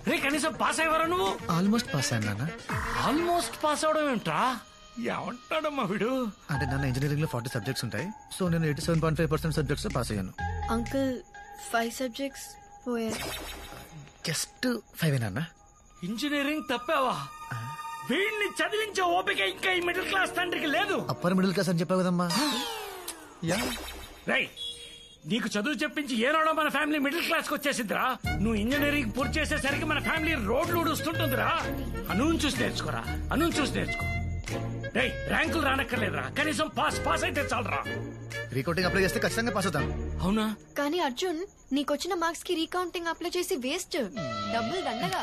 రే కనీసం పాస్ అయ్యేవారా నువ్వు? Almost pass అయ్యాను. ఆల్మోస్ట్ పాస్ అవడం ఏంట్రా? ఏమంటాడమ్మా వీడు? అంటే నాన్న ఇంజనీరింగ్ లో 40 సబ్జెక్ట్స్ ఉంటాయి. సో నేను 87.5% సబ్జెక్ట్స్ లో పాస్ అయ్యాను. అంకుల్ 5 సబ్జెక్ట్స్ పోయా. జస్ట్ 5 నాన్న. ఇంజనీరింగ్ తప్పావా? వీడిని చదివించే ఓపిక ఇంకా ఈ మిడిల్ క్లాస్ తండ్రికి లేదు. అప్పర్ మిడిల్ క్లాస్ అని చెప్పావు కదమ్మా. రై నీకు చదువు చెప్పించి ఏనాడో మన ఫ్యామిలీ మిడిల్ క్లాస్ కి వచ్చేసిందిరా. నువ్వు ఇంజనీరింగ్ పూర్తి చేసేసరికి మన ఫ్యామిలీ రోడ్లు ఊడుస్తుంటుందిరా. అనూన్ చూసి నేర్చుకోరా, అనూన్ చూసి నేర్చుకో. రై ర్యాంకులు రానక్కర్లేదురా, కనీసం పాస్ అయితే చాలరా. రీకౌంటింగ్ అప్లై చేస్తే ఖచ్చితంగా పాస్ అవుతాను. అవునా? కానీ అర్జున్ నీకొచ్చిన మార్క్స్ కి రీకౌంటింగ్ అప్లై చేసి వేస్ట్, డబ్బులు దండగా.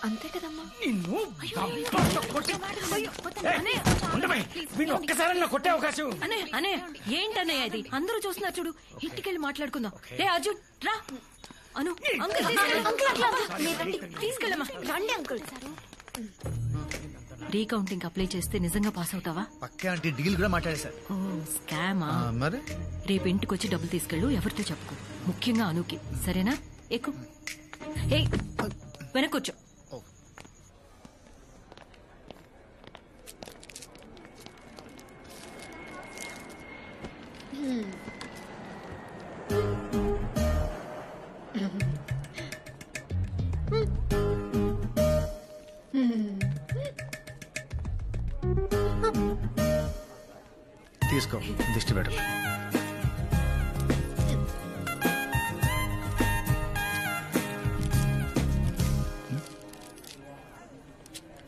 అంతే కదమ్మా. ఒక్కసారి కొట్టే అవకాశం. అనే ఏంటన్నయ్య అది? అందరూ చూస్తున్నారు చూడు. ఇంటికెళ్ళి మాట్లాడుకుందాం. రే అర్జున్ రా. అను తీసుకెళ్ళమ్మా. రండి అంకుల్. రీకౌంటింగ్ అప్లై చేస్తే నిజంగా పాస్ అవుతావా? పక్కా అంటే డీల్ కూడా మాట్లాడేశారు. ఓ స్కామా? మరి రేపు ఇంటికి వచ్చి డబ్బులు తీసుకెళ్ళు. ఎవరితో చెప్పుకో, ముఖ్యంగా అనుకి. సరేనా? ఎక్కు. ఏ వెనకొచ్చు. తీసుకో, దిష్టి పెట్టు.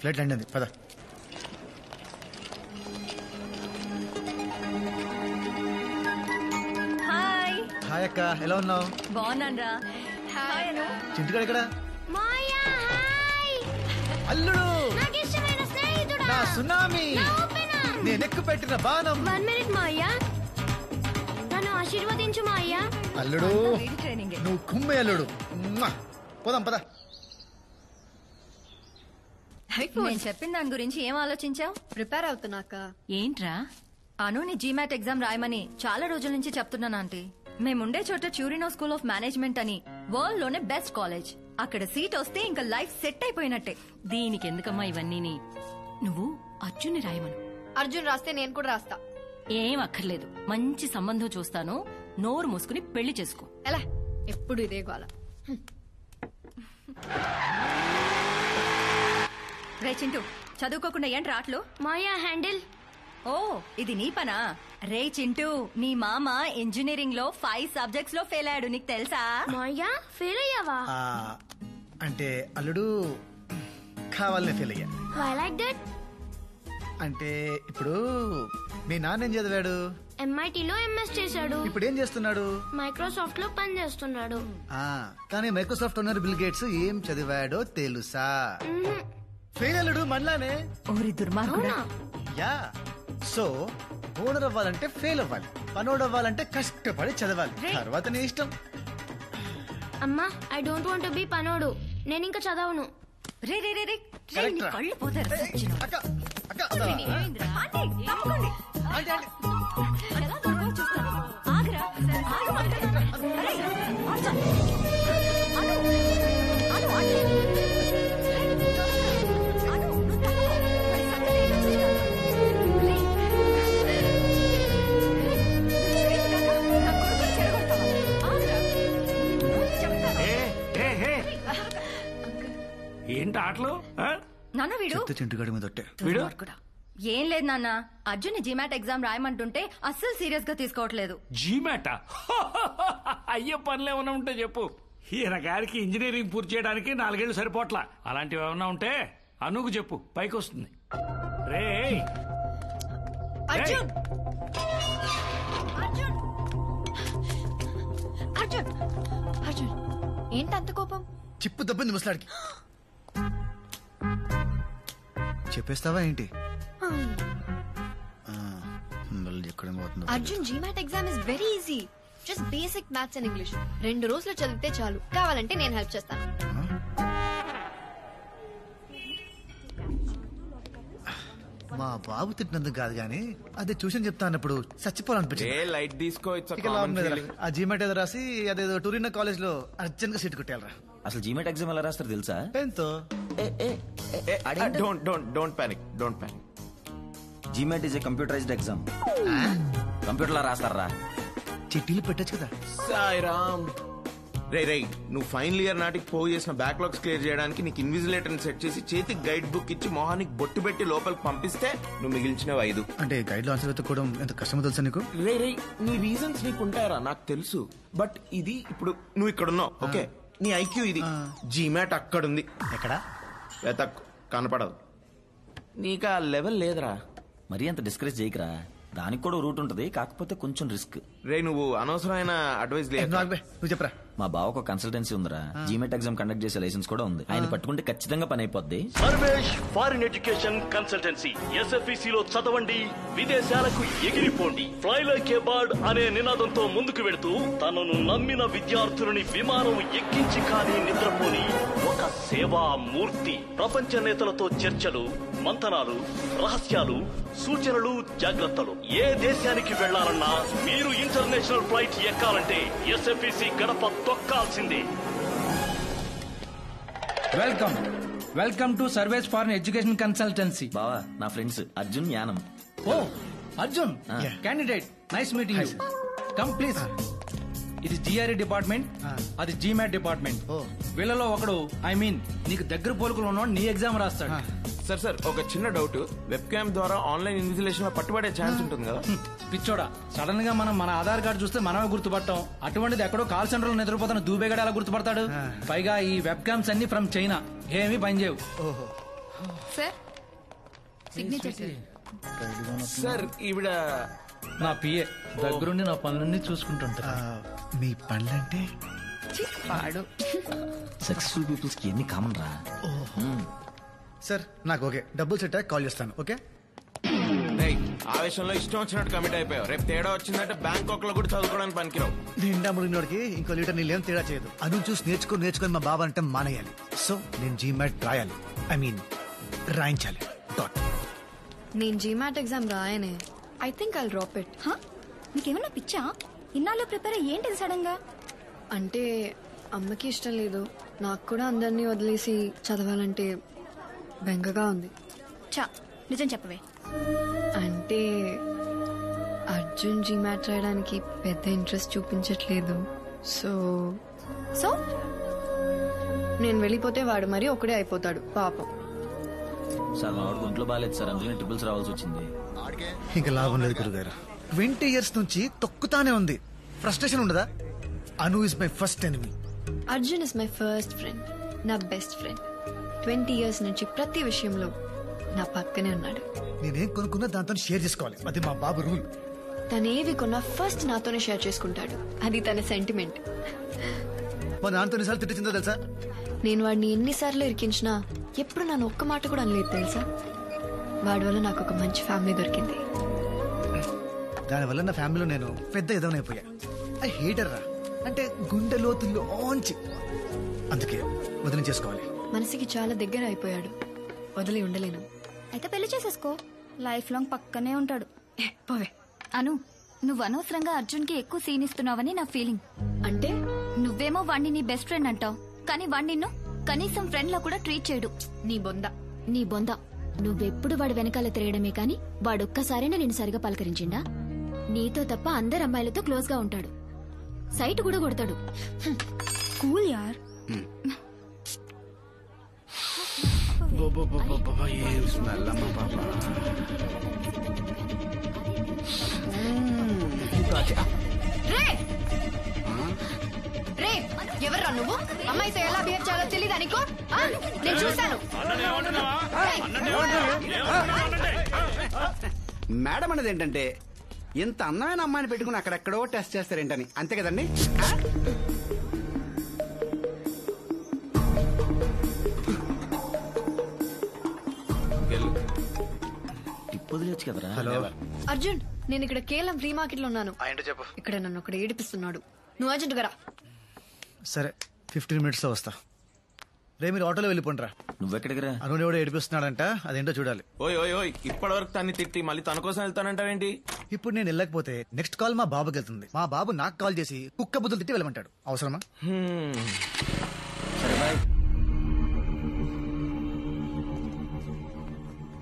ఫ్లైట్ ల్యాండ్ అయింది, పద. హాయ్ అక్క, ఎలా ఉన్నావు? బాగున్నాను. చింటికాడు ఇక్కడ. అల్లుడు నా సునామీ, నేనెక్కు పెట్టిన బాణం. 1 minute మాయ్యా, నన్ను ఆశీర్వదించు మాయ్యా. అల్లుడు నువ్వు కుమ్మే అల్లుడు. పోదాం పద. నేను చెప్పిన దాని గురించి ఏం ఆలోచించావు? ప్రిపేర్ అవుతున్నాక. ఏంట్రా? అనుని జీమాట్ ఎగ్జామ్ రాయమని చాలా రోజుల నుంచి చెప్తున్నాను ఆంటీ. మేముండే చోట చ్యూరినో స్కూల్ ఆఫ్ మేనేజ్మెంట్ అని వరల్డ్ లోనే బెస్ట్ కాలేజ్. అక్కడ సీట్ వస్తే ఇంకా లైఫ్ సెట్ అయిపోయినట్టే. దీనికి ఎందుకమ్మా ఇవన్నీ? నువ్వు అర్జున్ని రాయమను. అర్జున్ రాస్తే నేను కూడా రాస్తా. ఏం అక్కర్లేదు, మంచి సంబంధం చూస్తాను. నోరు మూసుకుని పెళ్లి చేసుకో. ఎలా ఎప్పుడు ఇదే గోల. రే చింటూ, చదువుకోకుండా ఏంటి రాట్లు? మాయా హ్యాండిల్. ఓ ఇది నీ పనా? రే చింటూ, నీ మామ ఇంజనీరింగ్ లో 5 సబ్జెక్ట్స్ లో ఫెయిల్ అయ్యాడు, నీకు తెలుసా? మాయా ఫెయిల్ అయ్యావా? అంటే అల్లుడు కావాలనే ఫెయిల్ అయ్యా. Why like that? అంటే ఇప్పుడు మీ నాన్న ఏం చదివాడు? MIT లో MS చేశాడు. ఇప్పుడు ఏం చేస్తున్నాడు? మైక్రోసాఫ్ట్ లో పని చేస్తున్నాడు. కానీ మైక్రోసాఫ్ట్ ఓనర్ బిల్ గేట్స్ ఏం చదివాడో తెలుసా? ఫెయిల్ అల్లుడు మనలానే. ఓరి దుర్మార్గుడా. యా, సో ఓనర్ అవ్వాలంటే ఫెయిల్ అవ్వాలి, పనోడు అవ్వాలంటే కష్టపడి చదవాలి. తర్వాత నీ ఇష్టం. అమ్మా, I don't want to be పనోడు. నేను ఇంకా చదవను. రే రే రే రే, నీ కళ్ళు పోతారు. అక్క అక్క ఆంటీ, తప్పకండి. ఎలా దొరకవో చూస్తాను. ఆగరా, ఆగు మాట్లాడు. అరే, అర్జున్. అను, అను, ఆంటీ. అను, నువ్వు తప్పకు. మరి సంగతి ఏంటో చూస్తాను. రే. చేతి కాక నా కొడుకుని చెడగొడతావా? ఆగరా. చెప్తాను. ఏంటి ఆటలు? నాన్న వీడు చింటుగాడి మీద ఒట్టే. వీడు ఏం లేదు నాన్న, అర్జున్ జీమాట్ ఎగ్జామ్ రాయమంటుంటే అస్సలు సీరియస్ గా తీసుకోవట్లేదు. జీమాట అయ్యే పనులు ఏమన్నా ఉంటే చెప్పు. ఈయన గారికి ఇంజనీరింగ్ పూర్తి చేయడానికి 4 ఏళ్లు సరిపోట్లా. అలాంటివి ఏమన్నా ఉంటే అనుకు చెప్పు, పైకి వస్తుంది. రే అర్జున్, అర్జున్, అర్జున్, అర్జున్, ఏంటంత కోపం? చిప్పు దెబ్బింది ముసలాడికి. చెప్పేస్తావా ఏంటి? Arjun, GMAT exam is very easy. Just basic maths and English. 2 రోజులు చదివితే చాలు. కావాలంటే నేను హెల్ప్ చేస్తాను. మా బాబు తిట్టినందుకు కాదు గానీ అదే ట్యూషన్ చెప్తా అన్నప్పుడు చచ్చిపోవాలనిపించింది. లైట్ తీసుకో. ఆ జీమాట్ ఏదో రాసి అదేదో టూరినో కాలేజ్ లో అర్జెంట్ గా సీట్ కొట్టేయాలరా. అసలు జీమెట్ ఎగ్జామ్ ఎలా రాస్తారు తెలుసా? పెన్తో. Don't panic. GMAT is a computerized exam. Computer లో రాస్తారా? చిట్టీలు పెట్టచ్చు కదా. సాయిరామ్. రే నువ్వు ఫైనల్ ఇయర్ నాటికి పోగు చేసిన బ్యాక్లాగ్స్ క్లియర్ చేయడానికి నీకు ఇన్విజిలేటర్ సెట్ చేసి చేతికి గైడ్ బుక్ ఇచ్చి మొహానికి బొట్టు పెట్టి లోపలికి పంపిస్తే నువ్వు మిగిల్చినవి 5. అంటే గైడ్ లో ఆన్సర్ వెతుక్కోవడం ఎంత కష్టమో తెలుసా నీకు? రే నీ రీజన్స్ నీకు ఉంటాయరా నాకు తెలుసు. బట్ ఇది ఇప్పుడు నువ్వు ఇక్కడ ఉన్నావు, ఓకే? నీ ఐక్యూ ఇది. జీమాట్ అక్కడుంది. ఎక్కడ? వెతక్ కనపడదు. నీకు ఆ లెవెల్ లేదురా. మరీ అంత డిస్కరేజ్ చేయకరా. దానికి కూడా రూట్ ఉంటది, కాకపోతే కొంచెం రిస్క్. రే నువ్వు అనవసరమైన అడ్వైస్ లేదు. నువ్వు చెప్పరా. మా బావకు కన్సల్టెన్సీ ఉందిరా. జీమెట్ ఎగ్జామ్ కండక్ట్ చేసే లైసెన్స్ కూడా ఉంది. ఆయన పట్టుకుంటే ఖచ్చితంగా పని అయిపోద్ది. Sarvesh foreign education consultancy. SFEC లో చదవండి, విదేశాలకు ఎగిరిపోండి. ఫ్లై లైక్ ఏ బర్డ్ అనే నినాదంతో ముందుకు వెళుతూ తనను నమ్మిన విద్యార్థులని విమానం ఎక్కించి కానీ నిద్రపోని ఒక సేవా మూర్తి. ప్రపంచ నేతలతో చర్చలు, మంతనాలు, రహస్యాలు, సూచనలు, జాగ్రత్తలు. ఏ దేశానికి వెళ్లాలన్నా మీరు ఇంటర్నేషనల్ ఫ్లైట్ ఎక్కాలంటే SFEC గడప తొక్కాల్సిందే. Welcome to Sarvesh foreign education consultancy. బావా నా ఫ్రెండ్స్ అర్జున్, యానం. ఓ Arjun, candidate. Nice meeting you. Come please. ఇది GRE డిపార్ట్మెంట్, అది GMAT డిపార్ట్మెంట్. వీళ్ళలో ఒకడు నీకు దగ్గర పోలుకులు ఉన్నవాడు నీ ఎగ్జామ్ రాస్తాడు. సార్ ఒక చిన్న డౌట్. వెబ్ క్యామ్ ద్వారా ఆన్లైన్ ఇన్విజిలేషన్ లో పట్టుబడే ఛాన్స్ ఉంటుంది కదా? పిచ్చోడా, సడన్ గా మన ఆధార్ కార్డు చూస్తే మనమే గుర్తుపట్టాం. అటువంటిది ఎక్కడో కాల్ సెంటర్ లో నిద్రపోతున్న దూబేగాడు ఎలా గుర్తుపడతాడు? పైగా ఈ వెబ్ క్యామ్స్ అన్ని ఫ్రమ్ చైనా, ఏమీ పనిచేయవు. సార్ సిగ్నేచర్ సార్ ఈవిడ నా పిఏ, దగ్గరుండి నా పనులన్నీ చూసుకుంటుంటా. మీ పనులంటే సక్సెస్ఫుల్ పీపుల్స్ కి ఎన్ని కామన్ రా. సార్ నాకు ఓకే, డబ్బులు సెట్ కాల్ చేస్తాను. ఓకే. ఆవేశంలో ఇష్టం వచ్చినట్టు కమిట్ అయిపోయావు. రేపు తేడా వచ్చిందంటే బ్యాంకాక్ లో కూడా చదువుకోవడానికి పనికిరావు. నిండా మురిగినోడికి ఇంకో లీటర్ నీళ్ళేం తేడా చేయదు. అను చూసి నేర్చుకొని మా బాబా అంటే మానేయాలి. సో నేను జీమాట్ రాయాలి, రాయించాలి. నేను GMAT ఎగ్జామ్ రాయనే. I think I'll drop it. నీకేమన్నా పిచ్చా? ఇన్నాళ్ళు ప్రిపేర్ అయ్యేంటి సడన్ గా? అంటే అమ్మకి ఇష్టం లేదు, నాకు కూడా అందరినీ వదిలేసి చదవాలంటే బెంగగా ఉంది. చా నిజం చెప్పవే. అంటే అర్జున్ GMAT రాయడానికి పెద్ద ఇంట్రెస్ట్ చూపించట్లేదు. సో సో నేను వెళ్ళిపోతే వాడు మరి ఒకడే అయిపోతాడు పాపం. సార్ మా వాడు ఒంట్లో బాగాలేదు సార్, అందుకని ట్రిపుల్స్ రావాల్సి వచ్చింది. ఇంకా లాభం లేదు గురుగారు. 20 years నుంచి తొక్కుతానే ఉంది. ఫ్రస్ట్రేషన్ ఉండదా? Anu is my first enemy. Arjun is my first friend, నా బెస్ట్ ఫ్రెండ్. 20 years నుంచి ప్రతి విషయంలో నా పక్కనే ఉన్నాడు. నేనేం కొనుక్కున్నా దాంతో షేర్ చేసుకోవాలి, అది మా బాబు రూల్. తనేవి కొన్నా ఫస్ట్ నాతోనే షేర్ చేసుకుంటాడు, అది తన సెంటిమెంట్. మా నాన్నతో ఎన్నిసార్లు తిట్టిందో తెలుసా? నేను వాడిని ఎన్నిసార్లు ఇరికించినా ఎప్పుడు నన్ను ఒక్క మాట కూడా అనలేదు తెలుసా. వాడి వల్ల నాకు ఒక మంచి ఫ్యామిలీ దొరికింది. దానివల్ల నా ఫ్యామిలీలో నేను పెద్ద ఎదవనైపోయా. ఐ హేటర్ రా, అంటే గుండె లోతుల్లోంచి. అందుకే వదిలి చేసుకోవాలి. మనసుకి చాలా దగ్గర అయిపోయాడు, వదిలి ఉండలేను. అయితే పెళ్లి చేసేసుకో, లైఫ్ లాంగ్ పక్కనే ఉంటాడు. పోవే. అను, నువ్వు అనవసరంగా అర్జున్ కి ఎక్కువ సీన్ ఇస్తున్నావని నా ఫీలింగ్. అంటే నువ్వేమో వాణ్ణి నీ బెస్ట్ ఫ్రెండ్ అంటావు, కానీ వాణ్ణి నిన్ను కనీసం ఫ్రెండ్ లా కూడా ట్రీట్ చేయడు. నీ బొంద నువ్వెప్పుడు వాడు వెనకాల తిరగడమే కాని వాడొక్కసారైనా నేను సరిగా పలకరించిండా? నీతో తప్ప అందరు అమ్మాయిలతో క్లోజ్ గా ఉంటాడు, సైట్ కూడా కొడతాడు. కూల్ యార్. రే ఎవర్రా నువ్వు? అమ్మాయితో ఎలా బిహేవ్ చేయాలో తెలీదా నీకు? నేను చూశాను. మేడం అనేది ఏంటంటే ఇంత అందమైన అమ్మాయిని పెట్టుకుని అక్కడెక్కడో టెస్ట్ చేస్తారేంటని, అంతే కదండి? హలో అర్జున్, నేను ఇక్కడ కేవలం ఫ్రీ మార్కెట్ లో ఉన్నాను. చెప్పు. ఇక్కడ నన్ను ఒకటి ఏడిపిస్తున్నాడు. నువ్వు అర్జెంట్ గా రా. సరే 15 minutes లో వస్తా. రే మీరు ఆటోలో వెళ్ళిపోండి రా. నువ్వెక్కడికి రా? అను ఎవడో ఏడిపిస్తున్నాడంట, అదేంటో చూడాలి. ఓయ్ ఇప్పటి వరకు తన్ని తిట్టి మళ్ళీ తన కోసం వెళ్తానంటావేంటి? ఇప్పుడు నేను వెళ్ళకపోతే నెక్స్ట్ కాల్ మా బాబుకి వెళ్తుంది. మా బాబు నాకు కాల్ చేసి కుక్క బుద్ధులు తిట్టి వెళ్ళమంటాడు. అవసరమా? సరే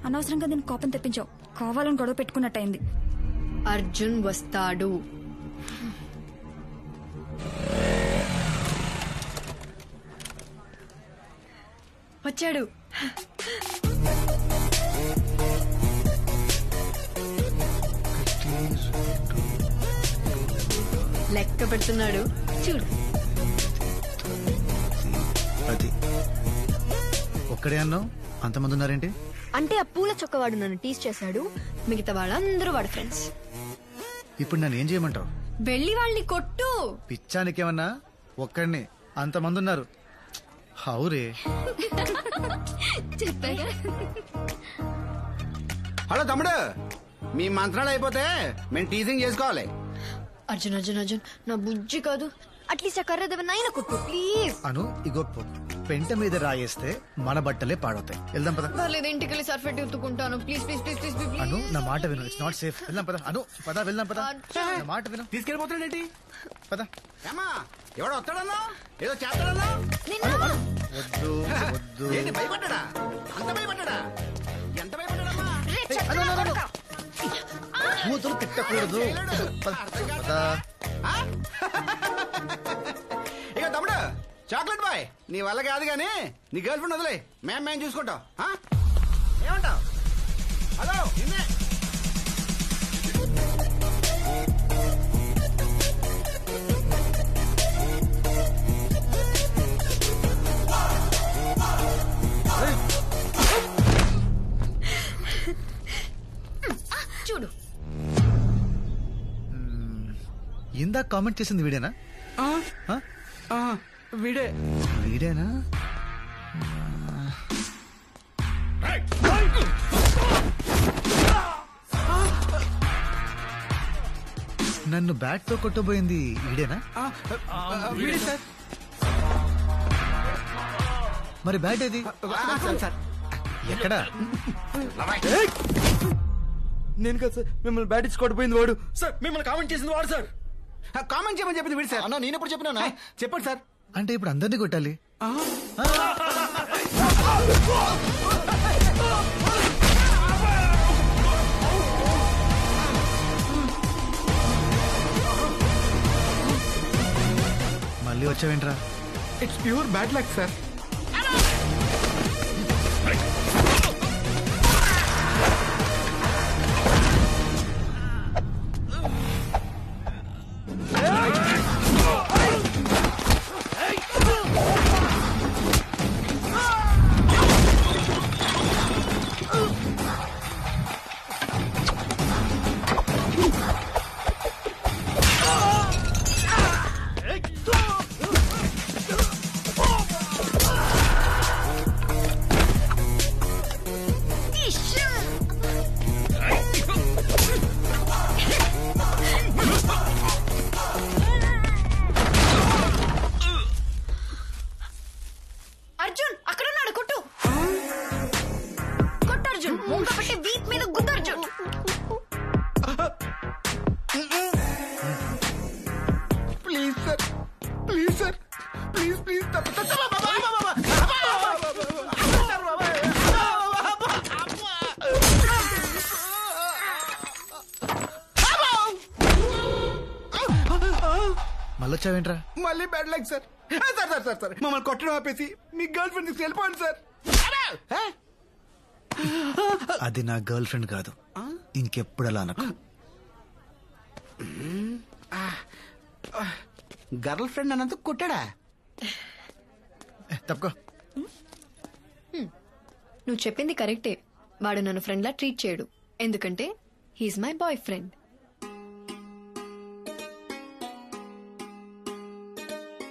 అనవసరంగా నేను కోపం తెప్పించావు. కావాలని గొడవ పెట్టుకున్నట్టయింది. అర్జున్ వస్తాడు. వచ్చాడు. లెక్క పెడుతున్నాడు చూడు. అది ఒక్కడే అన్నావు, అంతమంది ఉన్నారేంటి? అంటే ఆ పూల చొక్కవాడు నన్ను టీజ్ చేశాడు, మిగతా వాళ్ళందరూ వాడు ఫ్రెండ్స్. ఇప్పుడు నన్ను ఏం చేయమంటావు? వెళ్ళి వాళ్ళని కొట్టు. పిచ్చానికేమన్నా? ఒక్కడిని అంతమంది ఉన్నారు. హౌరే. హలో తమ్ముడు, మీ మంత్రాలు అయిపోతే మేము టీజింగ్ చేసుకోవాలి. అర్జున్ అర్జున్ అర్జున్, నా బుజ్జి కాదు, అట్లీస్ట్ ఆ కర్ర దేవనైనా కొట్టు ప్లీజ్. అను ఇగో పెంట మీద రాయేస్తే మన బట్టలే పాడవుతాయి. వెళ్దాం పద. పర్లేదు, ఇంటికి వెళ్ళి సర్ఫెట్ ఎత్తుకుంటాను. Please please please please please. Anu నా మాట విను, ఇట్స్ నాట్ సేఫ్. వెళ్దాం పద. అను పద, వెళ్దాం పద. నా మాట విను. తీసుకెళ్ళిపోతాడేంటి? పద. ఏమా ఎవడో వస్తాడన్నా, ఏదో చేస్తాడన్నా. వద్దు వద్దు. ఏంటి భయపడ్డా? అంత భయపడ్డా? ఎంత భయపడ్డాడమ్మా? కూతురు తిట్టకూడదు. ఇక తమ్ముడు చాక్లెట్ బాయ్, నీ వల్ల కాదు గానీ నీ గర్ల్ ఫ్రెండ్ వదిలే, మేము చూసుకుంటాం. ఏమంటావు? హలో నిన్నే. చూడు, ఇందాక కామెంట్ చేసింది వీడేనా? వీడేనా? నన్ను బ్యాట్ తో కొట్టబోయింది వీడేనా? మరి బ్యాట్ ఏది? ఎక్కడా? నేను కదా సార్, మిమ్మల్ని బ్యాట్ ఇచ్చి కొట్టబోయింది వాడు సార్. మిమ్మల్ని కామెంట్ చేసింది వాడు సార్. కామెంట్ చేయమని చెప్పింది వీడు సార్. నేను ఎప్పుడు చెప్పినా? చెప్పండి సార్. అంటే ఇప్పుడు అందరినీ కొట్టాలి? మళ్ళీ వచ్చావేంట్రా? It's pure bad luck sir. Arjun అక్కడ ఉన్నాడు, కొట్టు కొట్టు అర్జున్. ముంగ పెట్టి వీక్ మీద గుద్దు Arjun. Please sir, please sir, please please. మళ్ళీ వచ్చావేంట్రా? మళ్ళీ bad luck sir. Sir sir sir sir మమ్మల్ని కొట్టడం ఆపేసి మీ గర్ల్ ఫ్రెండ్ తీసుకు వెళ్ళిపోండి సార్. అది నా గర్ల్ ఫ్రెండ్ కాదు, ఇంకెప్పుడు అలా అనకు. గర్ల్ ఫ్రెండ్ అన్నందుకు కొట్టాడా? తప్పుకో. నువ్వు చెప్పింది కరెక్టే. వాడు నన్ను ఫ్రెండ్ లా ట్రీట్ చేయడు, ఎందుకంటే హీఈస్ మై బాయ్ ఫ్రెండ్.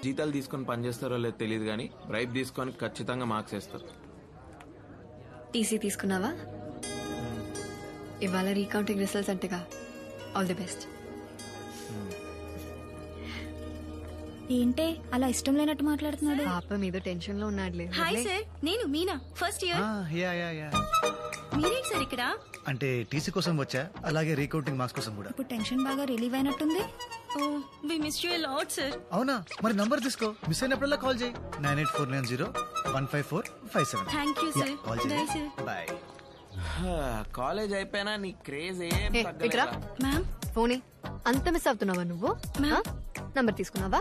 జీతాలు తీసుకొని పనిచేస్తారో లేదో తెలియదు కానీ బ్రైబ్ తీసుకొని ఖచ్చితంగా మార్క్స్ వేస్తారు. టీసీ తీసుకున్నావా? ఇవాళ రీకౌంటింగ్ రిజల్ట్స్ అంటగా. All the best. ఏంటే అలా ఇష్టం లేనట్టు మాట్లాడుతున్నాడు? పాప మీద టెన్షన్ లో ఉన్నాడులే. హాయ్ సార్, నేను మీనా, ఫస్ట్ ఇయర్. మీరేంటి సార్ ఇక్కడ? అంటే టీసీ కోసం వచ్చా, అలాగే రీకౌంటింగ్ మార్క్స్ కోసం కూడా. ఇప్పుడు టెన్షన్ బాగా రిలీవ్ అయినట్టుంది. We miss you lot sir. అవునా? మరి నంబర్ తీసుకో, మిస్ అయినప్పుడల్లా కాల్ చేయి. 9849015457. Thank you sir. Call bye చేయి. సార్. బాయ్. కాలేజ్ అయిపోయినా నీ క్రేజ్ ఏం ఇక్కడ మ్యామ్ ఫోనే అంత మిస్ అవుతున్నావా నువ్వు? నంబర్ తీసుకున్నావా?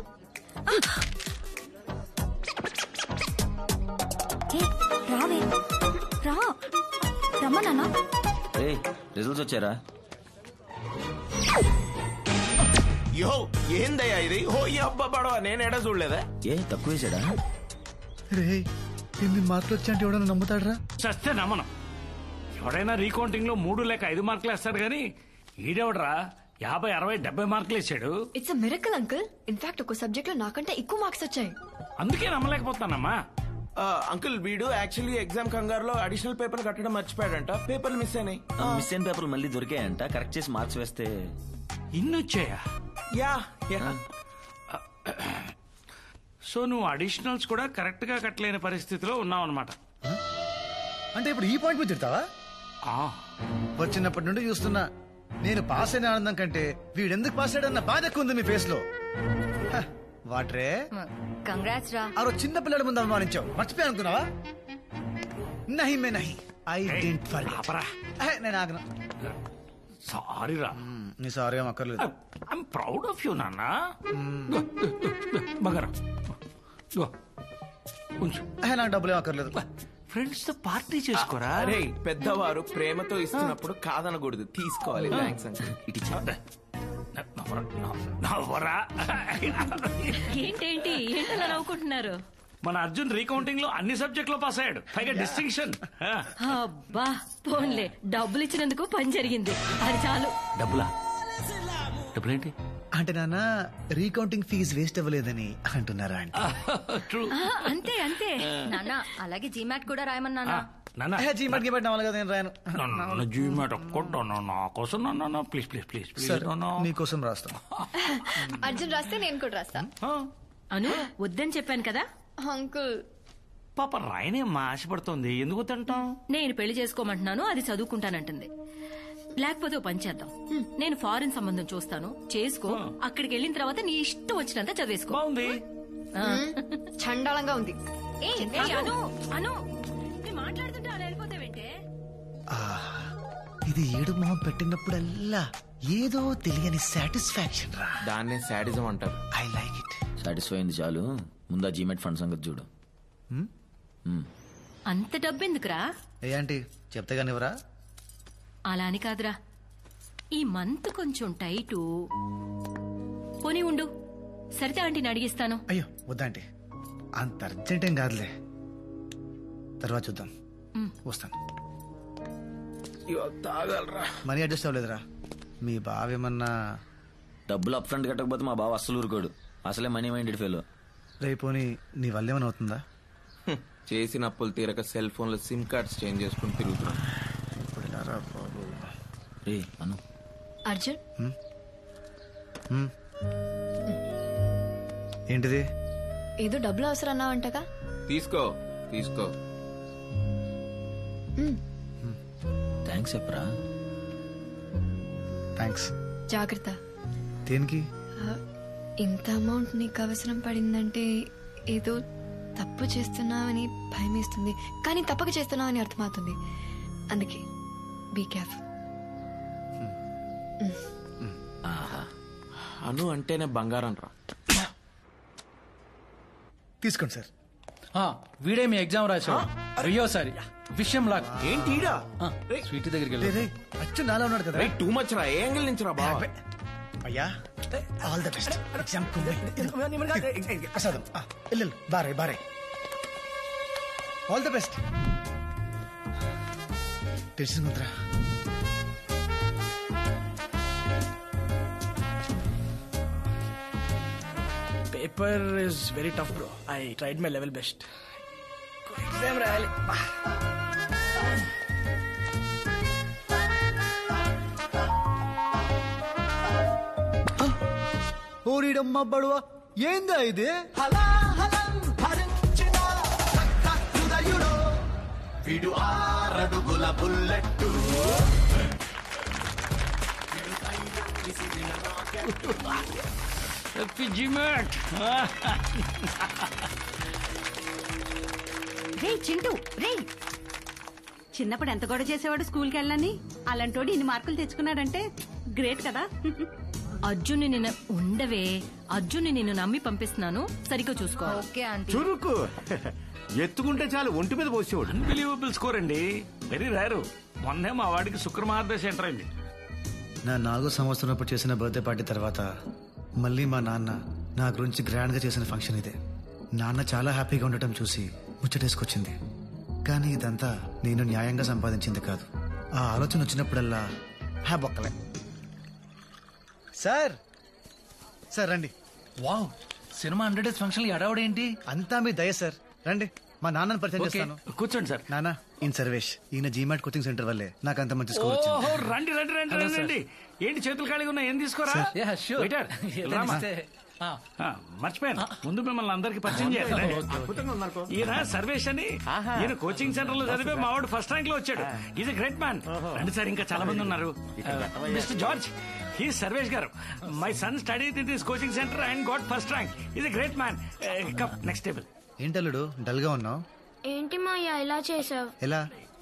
రావే రా రమ్మా నాన్న. రిజల్ట్స్ వచ్చారా? యో ఏందయ్యా ఇది? ఓ ఈ అబ్బా పడవ నేను ఎడ చూడలేదా? ఏ తక్కువ వేసాడా? రే ఎన్ని మార్కులు వచ్చా అంటే ఎవడన్నా నమ్ముతాడరా? చస్తే నమ్మను. ఎవడైనా రీకౌంటింగ్ లో 3 లేక 5 మార్కులు వేస్తాడు గానీ ఈడెవడరా 50, 60, 70 మార్కులు వేసాడు. It's a miracle uncle. In fact ఒక సబ్జెక్ట్ లో నాకంటే ఎక్కువ మార్క్స్ వచ్చాయి. అందుకే నమ్మలేకపోతానమ్మా. అంకుల్ వీడు యాక్చువల్లీ ఎగ్జామ్ కంగారులో అడిషనల్ పేపర్ కట్టడం మర్చిపోయాడంట. పేపర్లు మిస్ అయినాయి. మిస్ అయిన పేపర్లు మళ్ళీ దొరికాయంట. కరెక్ట్ చేసి మార్క్స్ వేస్తే ఇన్ని వచ్చాయా? యా. సో నువ్వు అడిషనల్స్ కూడా కరెక్ట్ గా కట్టలేని పరిస్థితిలో ఉన్నావు అనమాట. అంటే ఇప్పుడు ఈ పాయింట్ మీద తిడతావా? వచ్చినప్పటి నుండి చూస్తున్నా, నేను పాస్ అయిన ఆనందం కంటే వీడెందుకు పాస్ అయ్యాడన్న బాధ ఎక్కువ ఉంది మీ ఫేస్ లో. వాట్రే కంగ్రాట్స్ రా. ఆ రోజు చిన్న పిల్లల ముందు అవమానించావు, మర్చిపోయా అనుకున్నావా? నహి మే నహి, ఐ డెంట్ ఫర్గెట్. నేను ఆగను. సారీ రా. నీ సారీ ఏం అక్కర్లేదు. ఐఎమ్ ప్రౌడ్ ఆఫ్ యూ నాన్న. బంగారం ఉంచు. నాకు డబ్బులు ఏం అక్కర్లేదు. ఫ్రెండ్స్ తో పార్టీ చేసుకోరా. అరే పెద్దవారు ప్రేమతో ఇస్తున్నప్పుడు కాదనకూడదు, తీసుకోవాలి. Thanks uncle. ఇటు నవ్వరా. ఏంటేంటి ఏంటలా నవ్వుకుంటున్నారు? మన అర్జున్ రీకౌంటింగ్ లో అన్ని సబ్జెక్ట్ లో పాస్ అయ్యాడు, పైగా డిస్టింక్షన్. అబ్బా పోన్లే, డబ్బులు ఇచ్చినందుకు పని జరిగింది, అది చాలు. డబ్బులా? డబ్బులేంటి అంటే నాన్న రీకౌంటింగ్ ఫీజు వేస్ట్ అవ్వలేదని అంటున్నారా? అంతే అంతే నాన్న. అలాగే జీమాట్ కూడా రాయమన్నా. జీమాట్ కి పెట్టిన కదా, నేను రాయను. జీమాట్ ఒక్కటాను నా కోసం. ప్లీజ్ ప్లీజ్ ప్లీజ్ ప్లీజ్ నీకోసం రాస్తా. అర్జున్ రాస్తే నేను కూడా రాస్తా. అను వద్దని చెప్పాను కదా అంకుల్. పాప రాయనేమ్మా, ఆశపడుతోంది. ఎందుకు తింటాం? నేను పెళ్లి చేసుకోమంటున్నాను, అది చదువుకుంటానంటుంది. లేకపోతే ఓ పని చేద్దాం, నేను ఫారిన్ సంబంధం చూస్తాను, చేసుకో. అక్కడికి వెళ్ళిన తర్వాత నీ ఇష్టం వచ్చినంత చదివేసుకో. బాగుంది. చండాలంగా ఉంది. అను మాట్లాడుతుంటే అలా వెళ్ళిపోతావేంటే? ఇది ఏడు మొహం పెట్టినప్పుడల్లా ఏదో తెలియని సాటిస్ఫాక్షన్ రా. దాన్నే సాడిజం అంటారు. I like it. సాటిస్ఫై అయింది చాలు, ముందా జీమెట్ ఫండ్ సంగతి చూడు. అంత డబ్బెందుకురా? ఏ ఆంటీ చెప్తే కానివరా? అలా అని కాదురా, ఈ మంత్ కొంచెం టైటు. పోనీ ఉండు, సరితే ఆంటీని అడిగిస్తాను. అయ్యో వద్దాంటీ, అంత అర్జెంట్ ఏం కాదులే, తర్వాత చూద్దాం. వస్తాను. తాగలరా? Money adjust అవ్వలేదురా. మీ బావేమన్నా డబ్బులు అప్ ఫ్రంట్ కట్టకపోతే మా బావ అస్సలు ఊరుకోడు, అసలే మనీ మైండెడ్ ఫెలో. రేపోని నీ వల్ల ఏమైనా అవుతుందా? చేసిన అప్పులు తీరక సెల్ ఫోన్ లో సిమ్ కార్డ్స్ చేంజ్ చేసుకుని తిరుగుతున్నాను. అర్జున్ ఏంటిది? ఏదో డబ్బులు అవసరం అన్నావంటగా. తీసుకో తీసుకో. థ్యాంక్స్ చెప్పరా. థ్యాంక్స్. జాగ్రత్త. దేనికి? ఇంత అమౌంట్ నీకు అవసరం పడిందంటే ఏదో తప్పు చేస్తున్నావని భయమేస్తుంది, కానీ తప్పక చేస్తున్నావని అర్థమవుతుంది. అందుకే బీ కేర్ఫుల్. అను అంటేనే బంగారం రా. తీసుకోండి సార్. వీడే మీ ఎగ్జామ్ రాశాడు. అయ్యోసారి విషయం లాక్ ఏంటి స్వీట్ దగ్గరికి వెళ్ళి అచ్చు నాలో ఉన్నాడు కదా. టూ మచ్ రా. ఏ యాంగిల్ నుంచి రా బాబా? అయ్యా ఆల్ ద బెస్ట్. ఎగ్జామ్ ప్రసాదం వెళ్ళు, బారే బారే. All the best. తెలిసిందిరా. Paper is very tough, bro. I tried my level best. Exam రాయాలి. ఓరిడమ్మ బడువా, ఏందా ఇది? వీడు 6 అడుగుల బుల్లెట్టు. రే చింటూ రే, చిన్నప్పుడు ఎంత గొడవ చేసేవాడు స్కూల్కి వెళ్ళని, అలాంటోడు ఇన్ని మార్కులు తెచ్చుకున్నాడంటే గ్రేట్ కదా. అర్జున్ని నిన్ను ఉండవే, అర్జున్ని నిన్ను నమ్మి పంపిస్తున్నాను, సరిగ్గా చూసుకో. Okay aunty. చురుకు ఎత్తుకుంటే చాలు ఒంటి మీద పోసేవాడు. అన్బిలీవబుల్ స్కోర్ అండి, వెరీ రేరు. మొన్నే మా వాడికి శుక్రమహారదశ ఎంటర్ అయింది. నా 4వ సంవత్సరం అప్పుడు చేసిన బర్త్డే పార్టీ తర్వాత మళ్ళీ మా నాన్న నా గురించి గ్రాండ్ గా చేసిన ఫంక్షన్ ఇదే. నాన్న చాలా హ్యాపీగా ఉండటం చూసి ముచ్చటేసుకొచ్చింది. కానీ ఇదంతా నేను న్యాయంగా సంపాదించింది కాదు. ఆ ఆలోచన వచ్చినప్పుడల్లా బొక్కలే. సార్ సార్ రండి. వావ్, సినిమా 100 డేస్ ఫంక్షన్ ఎడవడేంటి? అంతా మీ దయ సార్, రండి. మా నాన్నని పరిచయం ఓకే, చేస్తాను. కూర్చోండి సార్. నాన్న, ఈయన సర్వేష్. ఈయన జీమాట్ కోచింగ్ సెంటర్ వల్లే నాకు అంత మంచి స్కోర్ వచ్చింది. ఓహో, రండి రండి రండి హలో, రండి సార్. రండి. ఏంటి చేతులు ఖాళీగా ఉన్నా, ఏం తీసుకోరా? Yeah, sure. Waiter, ఏదైనా రామా. ఇస్తే. మర్చిపోయాను, ముందు మిమ్మల్ని అందరికి పరిచయం చేయాలి. ఈయన సర్వేష్ అని, ఈయన కోచింగ్ సెంటర్ లో చదివే మా వాడు ఫస్ట్ ర్యాంక్ లో వచ్చాడు. Is a great man. రండి సార్, ఇంకా చాలా మంది ఉన్నారు. Mister George, he Sarvesh garu. My son study in this coaching centre and got first rank. Is a great man. Next table. ఏంటల్లుడు డల్ గా ఉన్నావు? ఏంటి మాయా ఇలా చేసావు? ఎలా?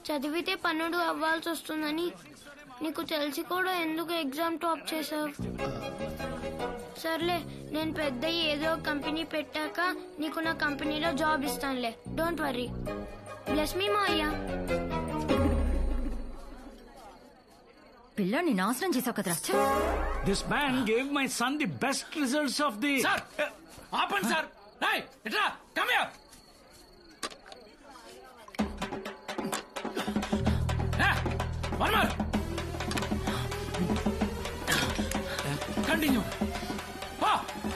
చదివితే పన్నుడు అవ్వాల్సి వస్తుందని నీకు తెలిసి కూడా ఎందుకు ఎగ్జామ్ టాప్ చేసావు? సర్లే, నేను పెద్ద ఏదో కంపెనీ పెట్టాక నీకు నా కంపెనీలో జాబ్ ఇస్తానులే. Don't worry. Bless me Maya. పిల్లాన్ని నాశనం చేసావు కదరా. This man gave my son the best results of the. ఆపండి సార్. ఇట్లా come here. One more. Continue.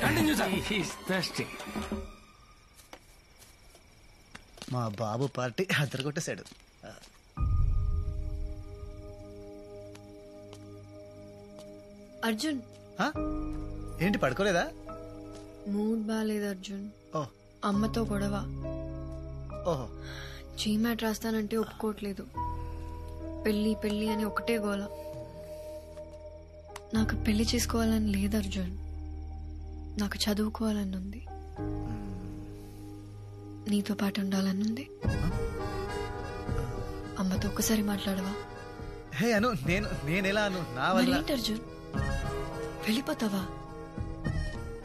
Continue, sir. He's thirsty. మా బాబు పార్టీ అదరగొట్టేశాడు. అర్జున్, ఏంటి పడుకోలేదా? మూడ్ బాగాలేదు అర్జున్. ఓ, అమ్మతో గొడవ. ఓహో. జీమాట్ రాస్తానంటే ఒప్పుకోవట్లేదు. పెళ్లి పెళ్లి అని ఒకటే గోల. నాకు పెళ్లి చేసుకోవాలని లేదు అర్జున్, నాకు చదువుకోవాలని ఉంది. నీతో పాటు ఉండాలని ఉంది. అమ్మతో ఒక్కసారి మాట్లాడవా? హే అను, నేనెలా అను? నా వల్ల. మరేంటి అర్జున్, వెళ్ళిపోతావా?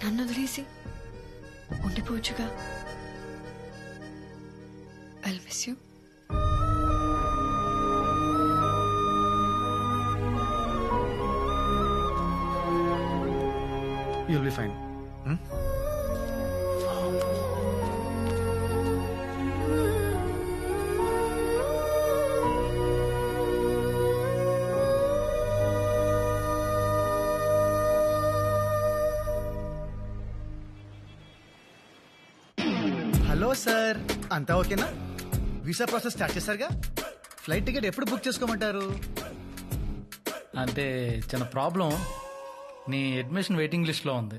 నన్ను వదిలేసి ఉండిపోవచ్చుగా. I miss you. You'll be fine. Hello sir, అంతా ఓకేనా? వీసా ప్రాసెస్ స్టార్ట్ చేశారుగా? ఫ్లైట్ టికెట్ ఎప్పుడు బుక్ చేసుకోమంటారు? అంటే చిన్న ప్రాబ్లం, నీ అడ్మిషన్ వెయిటింగ్ లిస్ట్ లో ఉంది.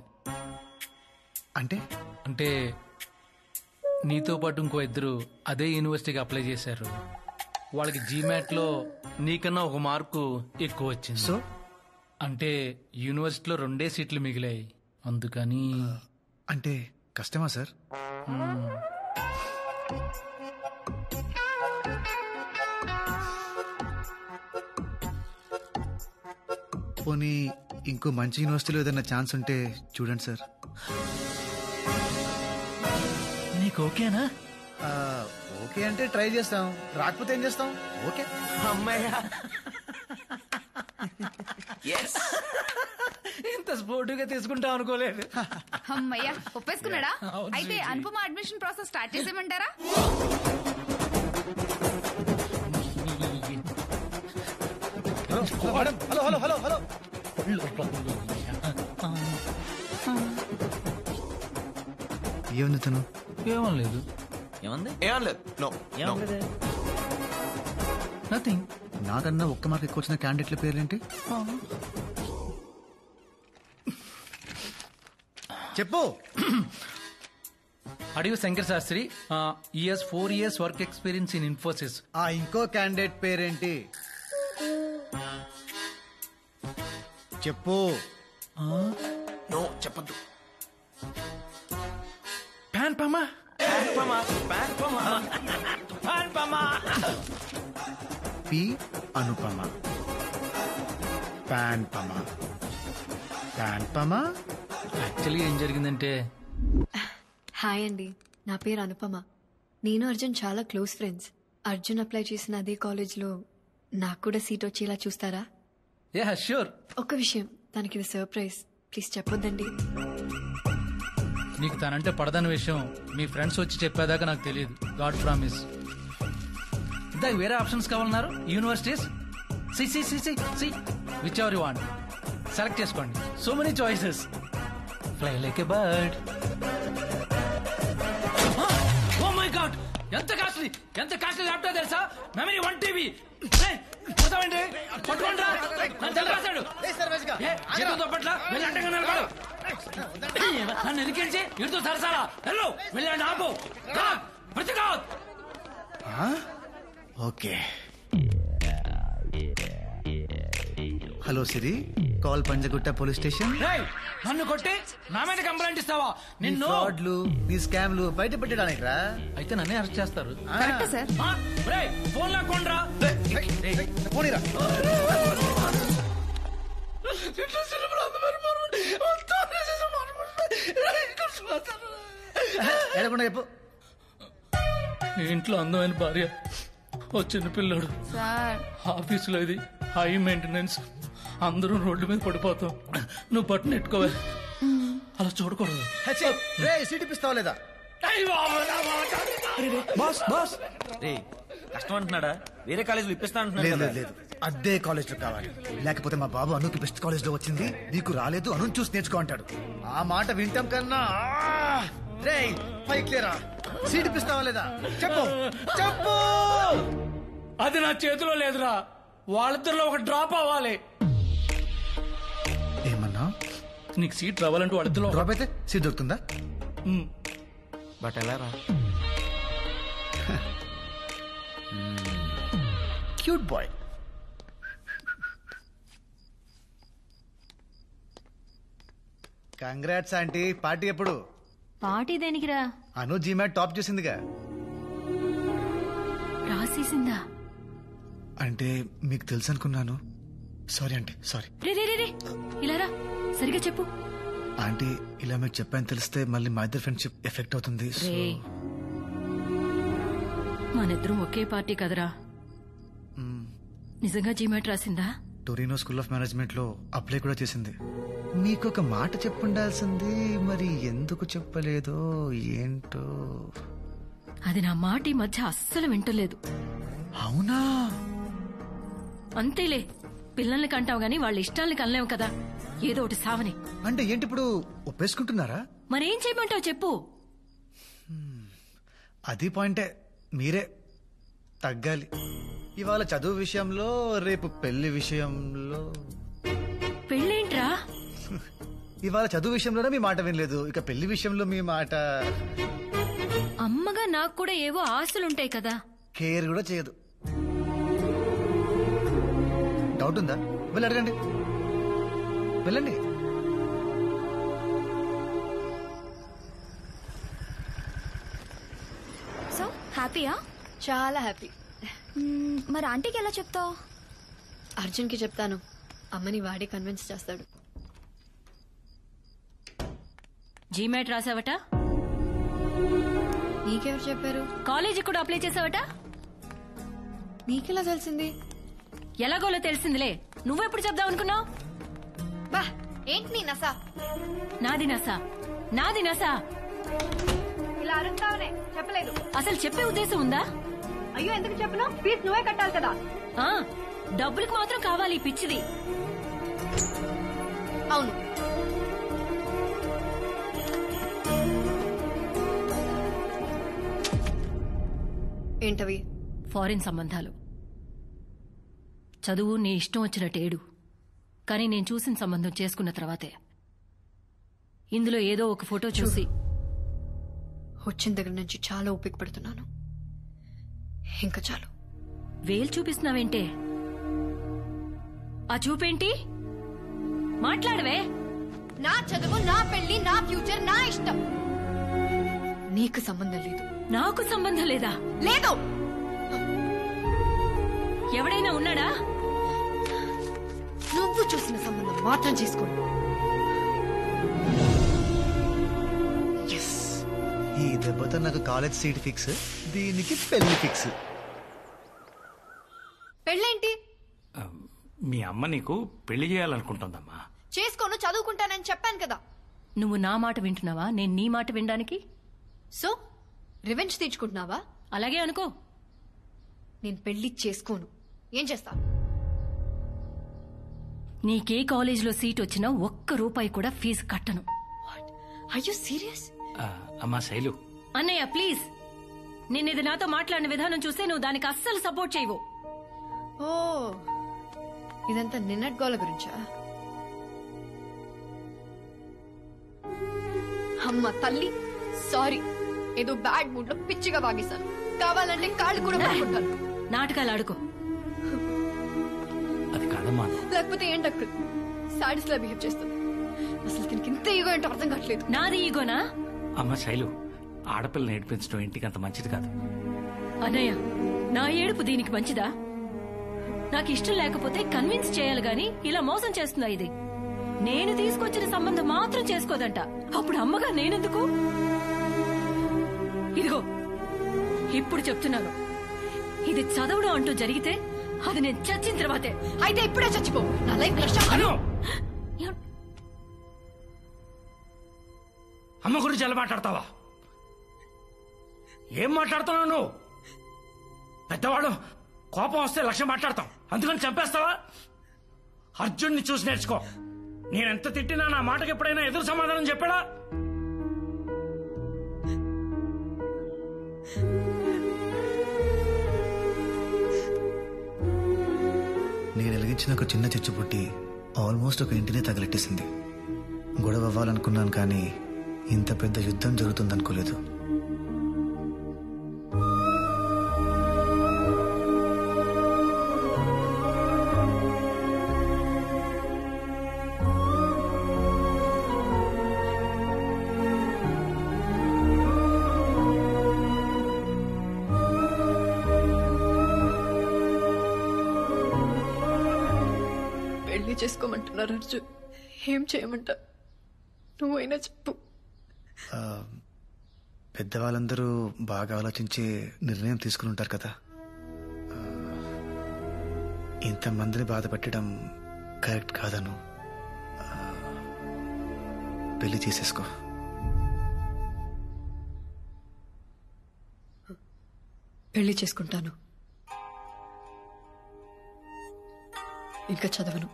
అంటే నీతో పాటు ఇంకో 2 అదే యూనివర్సిటీకి అప్లై చేశారు. వాళ్ళకి జీమాట్ లో నీకన్నా 1 మార్కు ఎక్కువ వచ్చింది. సో అంటే యూనివర్సిటీలో 2 సీట్లు మిగిలాయి, అందుకని. అంటే కష్టమా సార్? పోనీ ఇంకో మంచి యూనివర్సిటీలో ఏదైనా ఛాన్స్ ఉంటే చూడండి సార్. నీకు ఓకేనా? ఓకే అంటే ట్రై చేస్తాం, రాకపోతే ఏం చేస్తాం? ఓకే. అమ్మయ్యా, ఇంత స్పోర్టివ్గా తీసుకుంటాం అనుకోలేదు. అమ్మయ్యా, ఒప్పేసుకున్నాడా? అయితే అనుపమ అడ్మిషన్ ప్రాసెస్ స్టార్ట్ చేసేయమంటారా? Hello hello hello hello. ఏముంది తను? ఏమనలేదు. నథింగ్. నాకన్నా 1 మార్క్ ఎక్కువ వచ్చిన క్యాండిడేట్ల పేర్లేంటి? చెప్పు. అడివి శంకర్ శాస్త్రి ఈఎస్ 4 years work experience in Infosys. ఆ ఇంకో క్యాండిడేట్ పేరేంటి చెప్పు. నో చెప్పద్దు. ప్యాన్ పమా పి అనుపమ ప్యాన్ పమ ప్యాన్ పమ. యాక్చువల్లీ ఏం జరిగిందంటే, హాయ్ అండి, నా పేరు అనుపమ. నేను అర్జున్ చాలా క్లోజ్ ఫ్రెండ్స్. అర్జున్ అప్లై చేసిన అదే కాలేజ్లో నాకు కూడా సీట్ వచ్చేలా చూస్తారా? Yeah sure. ఒక్క విషయం, తనకి ఇది సర్ప్రైజ్, ప్లీజ్ చెప్పొద్దండి. నీకు తనంటే పడదన్న విషయం మీ ఫ్రెండ్స్ వచ్చి చెప్పేదాకా నాకు తెలియదు. God promise. ఇందాక వేరే ఆప్షన్స్ కావాలన్నారు. Universities see whichever you want select చేసుకోండి. So many choices. Fly like a bird. Oh my God, ఎంత కాస్ట్లీ ల్యాప్టాప్ తెలుసా? Memory 1 TB. పోతామండి, పట్టుకోండి. జీతంతో పట్ల వెళ్ళి అడ్డంగా నిలబడు. నన్ను ఎదిరించి ఇటుతో సరసాలా వెళ్ళు, వెళ్ళండి. ఆపు ప్రతిఘాత్. ఓకే. హలో సిరి, కాల్ పంజగుట్ట పోలీస్ స్టేషన్. నన్ను కొట్టి నా మీద కంప్లైంట్ ఇస్తావా? నిన్ను ఫ్రాడ్లు, నీ స్కామ్లు బయట పెట్టడానికి రా. అయితే నన్నే అరెస్ట్ చేస్తారు. ఫోన్ లాక్కోండ్రా. పోనీరా. ఎడకుండా చెప్పు. నీ ఇంట్లో అందమైన భార్య, ఓ చిన్న పిల్లడు, ఆఫీసులో ఇది హై మెయింటెనెన్స్, అందరూ రోడ్డు మీద పడిపోతాం. నువ్వు బట్టను నెట్టుకోవాలి, అలా చూడకూడదు. సీట్ ఇప్పిస్తావా లేదా? కష్టం అంటున్నాడా? వేరే కాలేజీలో ఇప్పిస్తా అంటున్నాడు. లేదు, అదే కాలేజ్ లో కావాలి. లేకపోతే మా బాబు అనుకి బెస్ట్ కాలేజ్ లో వచ్చింది, నీకు రాలేదు, అను చూసి నేర్చుకో అంటాడు. ఆ మాట వింటాం కన్నా రే పైకి లేరా. సీట్ ఇప్పిస్తావా లేదా? చెప్పు. అది నా చేతిలో లేదురా. వాళ్ళిద్దరిలో ఒక డ్రాప్ అవ్వాలి. ఏమన్నా? నీకు సీట్ రావాలంటే వాళ్ళిద్దరిలో డ్రాప్ అయితే సీట్ దొరుకుతుందా? బట్ ఎలా రా? Cute boy. Congrats aunty. Party ఎప్పుడు? పార్టీ దేనికిరా? అను జీమాట్ టాప్ చేసిందిగా. రాసేసిందా? అంటే మీకు తెలుసు అనుకున్నాను. Sorry aunty, sorry. రే ఇలా రా, సరిగా చెప్పు. ఆంటీ, ఇలా మీకు చెప్పాను తెలిస్తే మళ్ళీ మా ఇద్దరు ఫ్రెండ్షిప్ ఎఫెక్ట్ అవుతుంది. మనిద్దరం ఒకే పార్టీ కదరా. నిజంగా జీమాట్ రాసిందా? టొరినో స్కూల్ ఆఫ్ మేనేజ్మెంట్ లో అప్లై కూడా చేసింది. మీకు ఒక మాట చెప్పుండాల్సింది, మరి ఎందుకు చెప్పలేదో ఏంటో. అది నా మాట ఈ మధ్య అస్సలు వింటలేదు. అవునా? అంతేలే, పిల్లల్ని కంటావు గాని వాళ్ళ ఇష్టాల్ని కనలేవు కదా. ఏదో ఒకటి సావని. అంటే ఏంటి ఇప్పుడు ఒప్పేసుకుంటున్నారా? మరేం చేయమంటావు చెప్పు. అది పాయింటే, మీరే తగ్గాలి. ఇవాళ చదువు విషయంలో, రేపు పెళ్లి విషయంలో. పెళ్ళేంట్రా? ఇవాళ చదువు విషయంలోనే మీ మాట వినలేదు, ఇక పెళ్లి విషయంలో మీ మాట. అమ్మగా నాకు కూడా ఏవో ఆశలుంటాయి కదా. కేర్ కూడా చేయదు. డౌట్ ఉందా? వెళ్ళి అడగండి, వెళ్ళండి. సో హ్యాపీయా? చాలా హ్యాపీ. మరి ఆంటీకి ఎలా చెప్తావు? అర్జున్కి చెప్తాను, అమ్మని వాడే కన్విన్స్ చేస్తాడు. జీమాట్ రాసావట? నీకెవరు చెప్పారు? కాలేజీ కూడా అప్లై చేసావట? నీకెలా తెలిసింది? ఎలాగోలో తెలిసిందిలే. నువ్వెప్పుడు చెప్దాం అనుకున్నావు? బా, ఏంటి నీ నసా? నాది నసా. ఇలా అరుస్తావునే, చెప్పలేదు. అసలు చెప్పే ఉద్దేశం ఉందా? అయ్యో, ఎందుకు చెప్పను? ఫీజు నువ్వే కట్టాలి కదా. డబ్బులకు మాత్రం కావాలి పిచ్చిది. అవును, ఏంటవి? ఫారిన్ సంబంధాలు. చదువు నీ ఇష్టం వచ్చినట్టేడు, కానీ నేను చూసిన సంబంధం చేసుకున్న తర్వాతే ఇందులో ఏదో ఒక ఫోటో చూసి వచ్చిన దగ్గర నుంచి చాలా ఓపిక పడుతున్నాను. ఇంకా చాలు. వేలు చూపిస్తున్నావేంటే? ఆ చూపేంటి? మాట్లాడవే. నా చదువు, నా పెళ్లి, నా ఫ్యూచర్, నా ఇష్టం. నీకు సంబంధం లేదు. నాకు సంబంధం లేదా? లేదు. ఎవడైనా ఉన్నాడా? నువ్వు చూసిన సంబంధం మాత్రం చేసుకోండి. ఈ దెబ్బతో నాకు కాలేజ్ సీట్ ఫిక్స్, దీనికి పెళ్లి ఫిక్స్. పెళ్ళేంటి? మీ అమ్మ నీకు పెళ్లి చేయాలనుకుంటుందమ్మా. చేసుకోను, చదువుకుంటానని చెప్పాను కదా. నువ్వు నా మాట వింటున్నావా? నేను నీ మాట వినడానికి? సో రివెంజ్ తీర్చుకుంటున్నావా? అలాగే అనుకో. నేను పెళ్లి చేసుకోను. ఏం చేస్తా? నీకే కాలేజీలో సీట్ వచ్చినా ₹1 కూడా ఫీజు కట్టను. Are you serious? అమ్మా శైలు. అన్నయ్య ప్లీజ్, నిన్నిది నాతో మాట్లాడిన విధానం చూస్తే నువ్వు దానికి అస్సలు సపోర్ట్ చేయవు. ఓ, ఇదంతా నిన్నటి గోల గురించా? అమ్మ తల్లి, సారీ. ఏదో బ్యాడ్ మూడ్ లో పిచ్చిగా వాగేశాను. కావాలంటే కాళ్ళు కూడా పట్టుకుంటాను. నాటకాలు ఆడుకో. అది కాదమ్మా. లేకపోతే ఏంటక్క సాడీస్ లా బిహేవ్ చేస్తుంది. అసలు దీనికి ఇంత ఈగో ఏంటో అర్థం కావట్లేదు. నాది ఈగోనా? అమ్మ శైలు, ఆడపిల్లని ఏడిపించడం ఇంటికి అంత మంచిది కాదు. అన్నయ్య, నా ఏడుపు దీనికి మంచిదా? నాకు ఇష్టం లేకపోతే కన్విన్స్ చేయాలి గాని ఇలా మోసం చేస్తుందా ఇది? నేను తీసుకొచ్చిన సంబంధం మాత్రం చేసుకోదంట. అప్పుడు అమ్మగా నేనెందుకు? ఇదిగో ఇప్పుడు చెప్తున్నాను, ఇది చదవడం అంటూ జరిగితే అది నేను చచ్చిన తర్వాతే. అయితే ఇప్పుడే చచ్చిపో. నా లైఫ్ అమ్మ గురించి ఎలా మాట్లాడతావా? ఏం మాట్లాడుతున్నావు నువ్వు? పెద్దవాడు కోపం వస్తే లక్ష్యం మాట్లాడతాం, అందుకని చంపేస్తావా? అర్జున్ని చూసి నేర్చుకో. నేనెంత తిట్టినా నా మాటకి ఎప్పుడైనా ఎదురు సమాధానం చెప్పాడా? నేను వెలిగించిన ఒక చిన్న చిచ్చు పుట్టి ఆల్మోస్ట్ ఒక ఇంటినే తగలెట్టేసింది. గొడవ అవ్వాలనుకున్నాను, కానీ ఇంత పెద్ద యుద్ధం జరుగుతుందనుకోలేదు. పెళ్లి చేసుకోమంటున్నారు అర్జున్. ఏం చేయమంటా? నువ్వైనా చెప్పు. పెద్దవాళ్ళందరూ బాగా ఆలోచించి నిర్ణయం తీసుకుని ఉంటారు కదా. ఇంతమందిని బాధ పెట్టడం కరెక్ట్ కాదను. పెళ్లి చేసేసుకో. పెళ్లి చేసుకుంటాను. ఇంకా చదవను.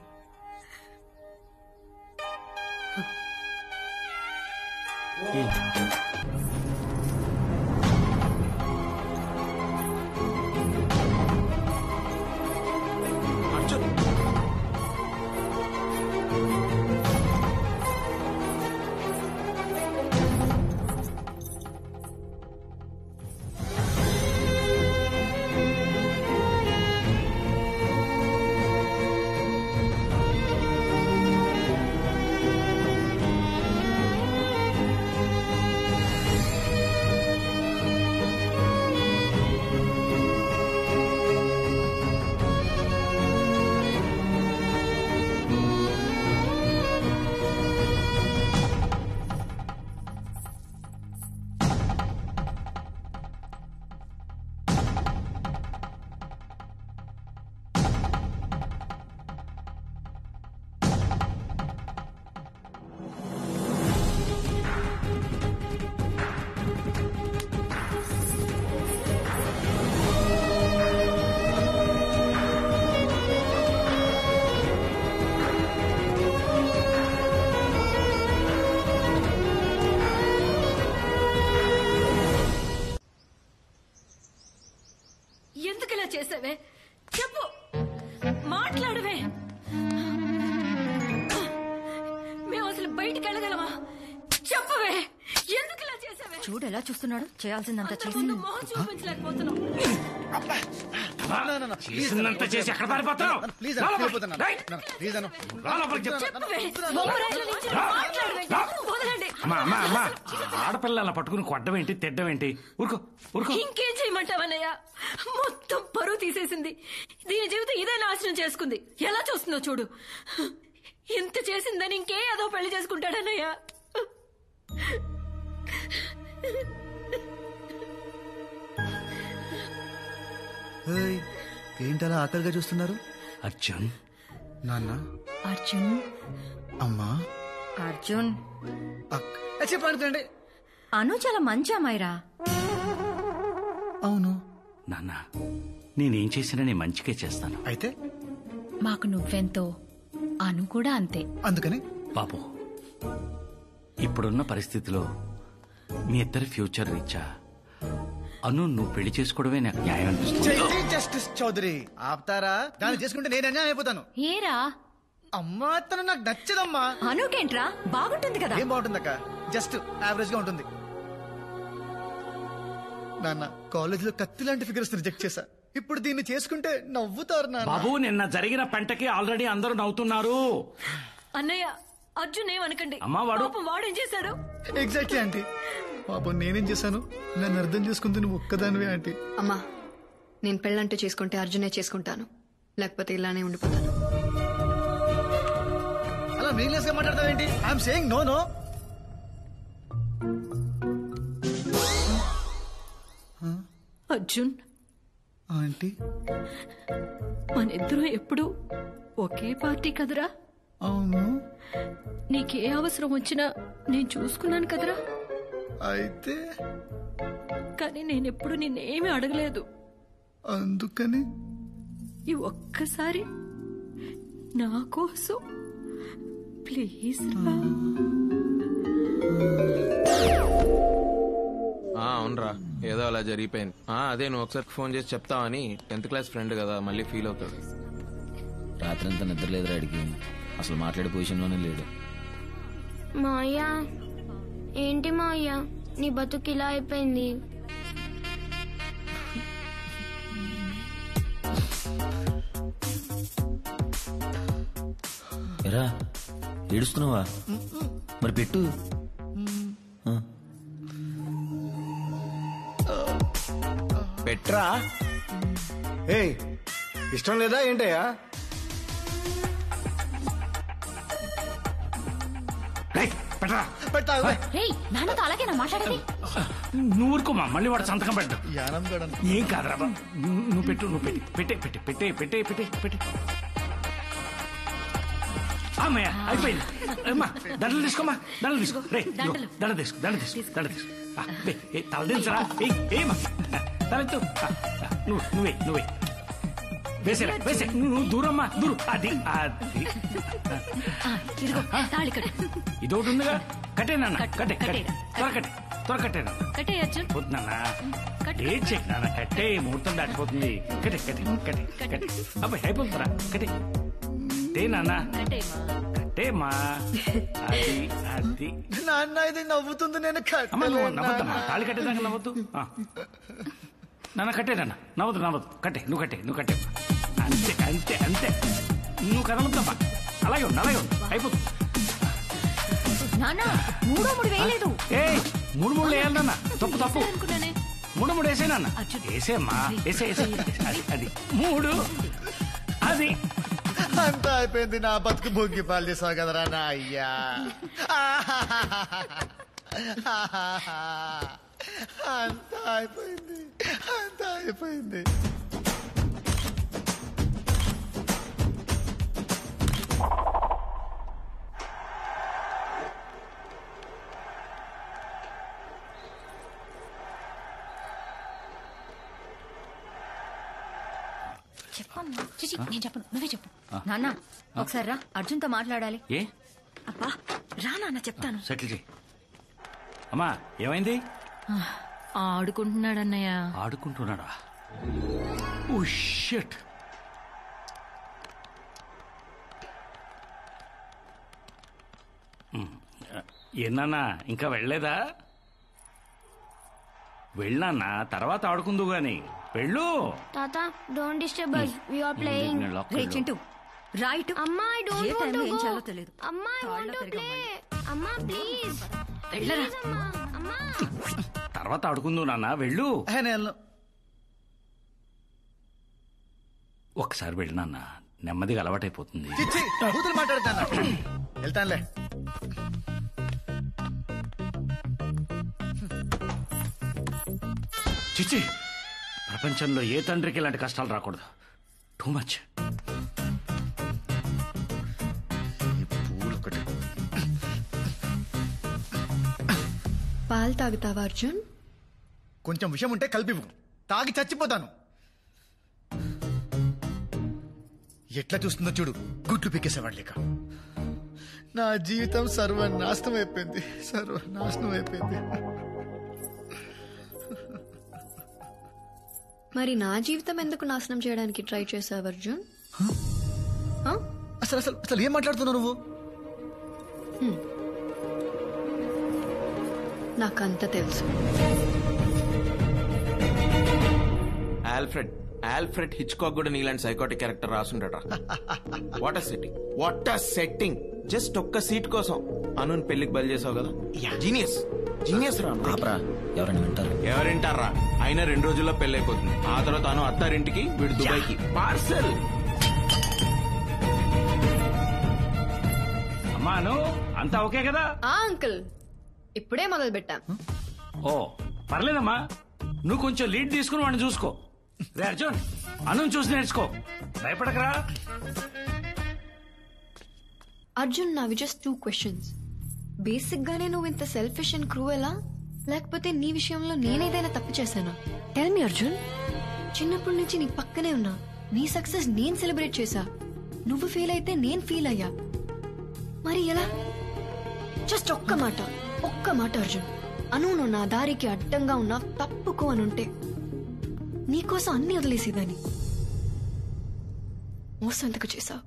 ఎలా చూస్తున్నాడు? చేయాల్సిందంతా చేసి మొహం చూపించలేకపోతున్నాం. చేసిందంతా చేసి ఎక్కడ పారిపోతున్నావు? అమ్మా ఆడపిల్ల అలా పట్టుకుని కొట్టడం ఏంటి, తిట్టడం ఏంటి? ఊరుకో ఊరుకో. ఇంకేం చేయమంటావన్నయ్య? మొత్తం పరువు తీసేసింది. దీని జీవితం ఇదే నాశనం చేసుకుంది. ఎలా చూస్తుందో చూడు. ఇంత చేసిందని ఇంకే ఏదో పెళ్లి చేసుకుంటాడన్నయ్య. ఏంటలా ఆకలిగా చూస్తున్నారు? అర్జున్. నాన్న. అర్జున్. అమ్మా. అర్జున్. చెప్పండి. అను చాలా మంచి అమ్మాయిరా. అవును నాన్న, నేనేం చేసినా నేను మంచిగా చేస్తాను. అయితే మాకు నువ్వెంతో అను కూడా అంతే. అందుకని బాబు, ఇప్పుడున్న పరిస్థితిలో మీ ఇద్దరి ఫ్యూచర్ రీచా అను నువ్వు పెళ్లి చేసుకోవడమే నాకు న్యాయం అనిపిస్తుంది. జస్టిస్ చౌదరి ఆపుతారా? దాన్ని చేసుకుంటే నేను అన్యాయం అయిపోతాను. ఏరా అమ్మా, తను నాకు నచ్చదమ్మా. అనుకేంట్రా? బాగుంటుంది కదా. ఏం బాగుంటుందక్క? జస్ట్ యావరేజ్ గా ఉంటుంది. నాన్న, కాలేజ్ లో కత్తి లాంటి ఫిగర్స్ రిజెక్ట్ చేశా. ఇప్పుడు దీన్ని చేసుకుంటే నవ్వుతారు నాన్న. బాబు, నిన్న జరిగిన పెంటకి ఆల్రెడీ అందరూ నవ్వుతున్నారు. అన్నయ్య, అర్జున్ ఏమనకండి. అమ్మా, వాడేం చేశాడు? Exactly aunty. పాపం నేనేం చేశాను? నన్ను అర్థం చేసుకుంది నువ్వు ఒక్కదానివే ఆంటీ. అమ్మా, నేను పెళ్ళంటూ చేసుకుంటే అర్జునే చేసుకుంటాను, లేకపోతే ఇలానే ఉండిపోతాను. అలా మీనింగ్లెస్ గా మాట్లాడతావేంటి? I'm saying no no. Arjun aunty, మనిద్దరం ఎప్పుడు ఒకే పార్టీ కదరా? అవును. నీకే అవసరం వచ్చినా నేను చూసుకున్నాను కదరా. అయితే కానీ నేనెప్పుడు నిన్నేమీ అడగలేదు. అందుకని ఈ ఒక్కసారి నా కోసం ప్లీజ్ రా. అవునరా, ఏదో అలా జరిగిపోయింది. అదే నువ్వు ఒకసారి ఫోన్ చేసి చెప్తావని. 10th క్లాస్ ఫ్రెండ్ కదా, మళ్ళీ ఫీల్ అవుతాడు. రాత్రంతా నిద్ర లేదురా అడిగి, అసలు మాట్లాడే పొజిషన్లోనే లేడు. మాయా, ఏంటి మాయా నీ బతుకు ఇలా అయిపోయింది? ఎరా ఏడుస్తున్నావా? మరి పెట్టు. పెట్రా. ఏయ్, ఇష్టం లేదా ఏంటయ్యా? నాన్నతో అలాగేనా మాట్లాడేది? నువ్వు ఊరుకోమా, మళ్ళీ వాడు సంతకం పెట్టు. ఏం కాదురా, నువ్వు పెట్టు, నువ్వు పెట్టే పెట్టే పెట్టే పెట్టే పెట్టే పెట్టే. అమ్మయ్య, అయిపోయింది. అమ్మా, దండలు తీసుకోమా, దండలు తీసుకో. రే, దండ తీసుకో, దండ తీసుకో, దండ తీసుకో. తల దించరా. ఏమా తలెత్తు. నువ్వే నువ్వే వేసేరా, వేసే. నువ్వు దూరమ్మా, దూరం. అది అది ఇది ఒకటి ఉందిగా. కట్టేనా? కట్టే కట్టే, త్వర కట్టే, త్వర కట్టేనా? కట్టే అర్జున్. పోతున్నానా? ఏం చెక్కినా? కట్టే, ముహూర్తం దాటిపోతుంది. కట్టే కట్టే కట్టే కట్టే. అబ్బాయి అయిపోతుందిరా. కట్టే కట్టే నాన్న, కట్టేమా. అది అది నాన్న, ఇది నవ్వుతుంది. నేను అమ్మా, నువ్వు నవ్వద్దమ్మా. తాళి కట్టేదాకా నవ్వద్దు. నాన్న కట్టే, నాన్న నవ్వద్దు, నవ్వద్దు. కట్టే, నువ్వు కట్టే, నువ్వు కట్టే. అంతే అంతే అంతే. నువ్వు కదలొద్దమ్మా. అలాగే ఉండు, అలాగే ఉండు. అయిపోతుంది. నాన్న, మూడో ముడి వేయలేదు. ఏ, మూడు వేయాలి నాన్న. తప్పు తప్పు. మూడు వేసేనా? వేసేమ్మా, వేసే. అది అది 3. అది అంతా అయిపోయింది. నా బతుకు భోగి పాలు చేసావు కదరా నా అయ్యా. అంతా అయిపోయింది, అంతా అయిపోయింది. చెప్పమ్మా. చిచి, నేను చెప్పను, నువ్వే చెప్పు. నాన్న, ఒకసారి రా, అర్జున్తో మాట్లాడాలి. ఏ? అబ్బా, రా నాన్న, చెప్తాను. సెటిల్ చేయి. అమ్మా, ఏమైంది? ఆడుకుంటున్నాడు అన్నయ్య. ఆడుకుంటున్నాడా? Oh shit. ఏనా ఇంకా వెళ్ళలేదా? వెళ్ళన్నా, తర్వాత ఆడుకుందు గాని. వెళ్ళు. తాత don't disturb us, we are playing. రే చింటూ రైట్. అమ్మా ఐ డోంట్ ఏ వాంట్ టైంలో టు ఏం గో. చేయాలో తెలియదు. అమ్మా ఐ వాంట్ టు ప్లే. అమ్మా ప్లీజ్. వెళ్ళరా. అమ్మా. తర్వాత ఆడుకుందు నాన్న, వెళ్ళు. ఒకసారి వెళ్ళు నాన్న, నెమ్మదిగా అలవాటైపోతుంది. మాట్లాడతాను, వెళ్తానులే. చిచ్చి, ప్రపంచంలో ఏ తండ్రికి ఇలాంటి కష్టాలు రాకూడదు. Too much. పాలు తాగుతావా అర్జున్? కొంచెం విషయం ఉంటే కలిపివు, తాగి చచ్చిపోతాను. ఎట్లా చూస్తుందో చూడు, గుడ్లు పీకేసేవాడు లేక. నా జీవితం సర్వనాశనం అయిపోయింది, సర్వనాశనం అయిపోయింది. మరి నా జీవితం ఎందుకు నాశనం చేయడానికి ట్రై చేసావు అర్జున్? అసలు అసలు అసలు ఏం మాట్లాడుతున్నావు నువ్వు? నాకంత తెలుసు. ఆల్ఫ్రెడ్ హిచ్కాక్ కూడా నీలాంటి సైకోటిక్ క్యారెక్టర్ రాసుండట. What a setting, what a setting. Just ఒక్క సీట్ కోసం అనున్ పెళ్లికి బలి చేసావు కదా. జీనియస్, జీనియస్ రా. ఎవరింటారా? అయినా 2 రోజుల్లో పెళ్లి అయిపోతుంది. ఆ తర్వాత అను అత్తారింటికి, వీడు దుబాయ్కి. పార్సల్. అమ్మాను అంతా ఓకే కదా? అంకుల్ ఇప్పుడే మొదలు పెట్టాం. ఓ పర్లేదమ్మా, నువ్వు కొంచెం లీడ్ తీసుకుని వాడిని చూసుకో. రే అర్జున్, అను చూసి నేర్చుకో, భయపడకరా. అర్జున్, నావి జస్ట్ 2 questions. బేసిక్ గానే నువ్వు ఇంత సెల్ఫిష్ అండ్ క్రూయలా, లేకపోతే నీ విషయంలో నేనేదైనా తప్పు చేశానా? Tell me Arjun. చిన్నప్పటి నుంచి నీ పక్కనే ఉన్నా, నీ సక్సెస్ నేను సెలబ్రేట్ చేశా. నువ్వు ఫెయిల్ అయితే నేను ఫీల్ అయ్యా. మరి ఎలా? జస్ట్ ఒక్క మాట అర్జున్. అను నువ్వు నా దారికి అడ్డంగా ఉన్నా తప్పుకో అనుంటే నీకోసం అన్ని వదిలేసేదాన్ని. మోసం ఎందుకు చేశావు?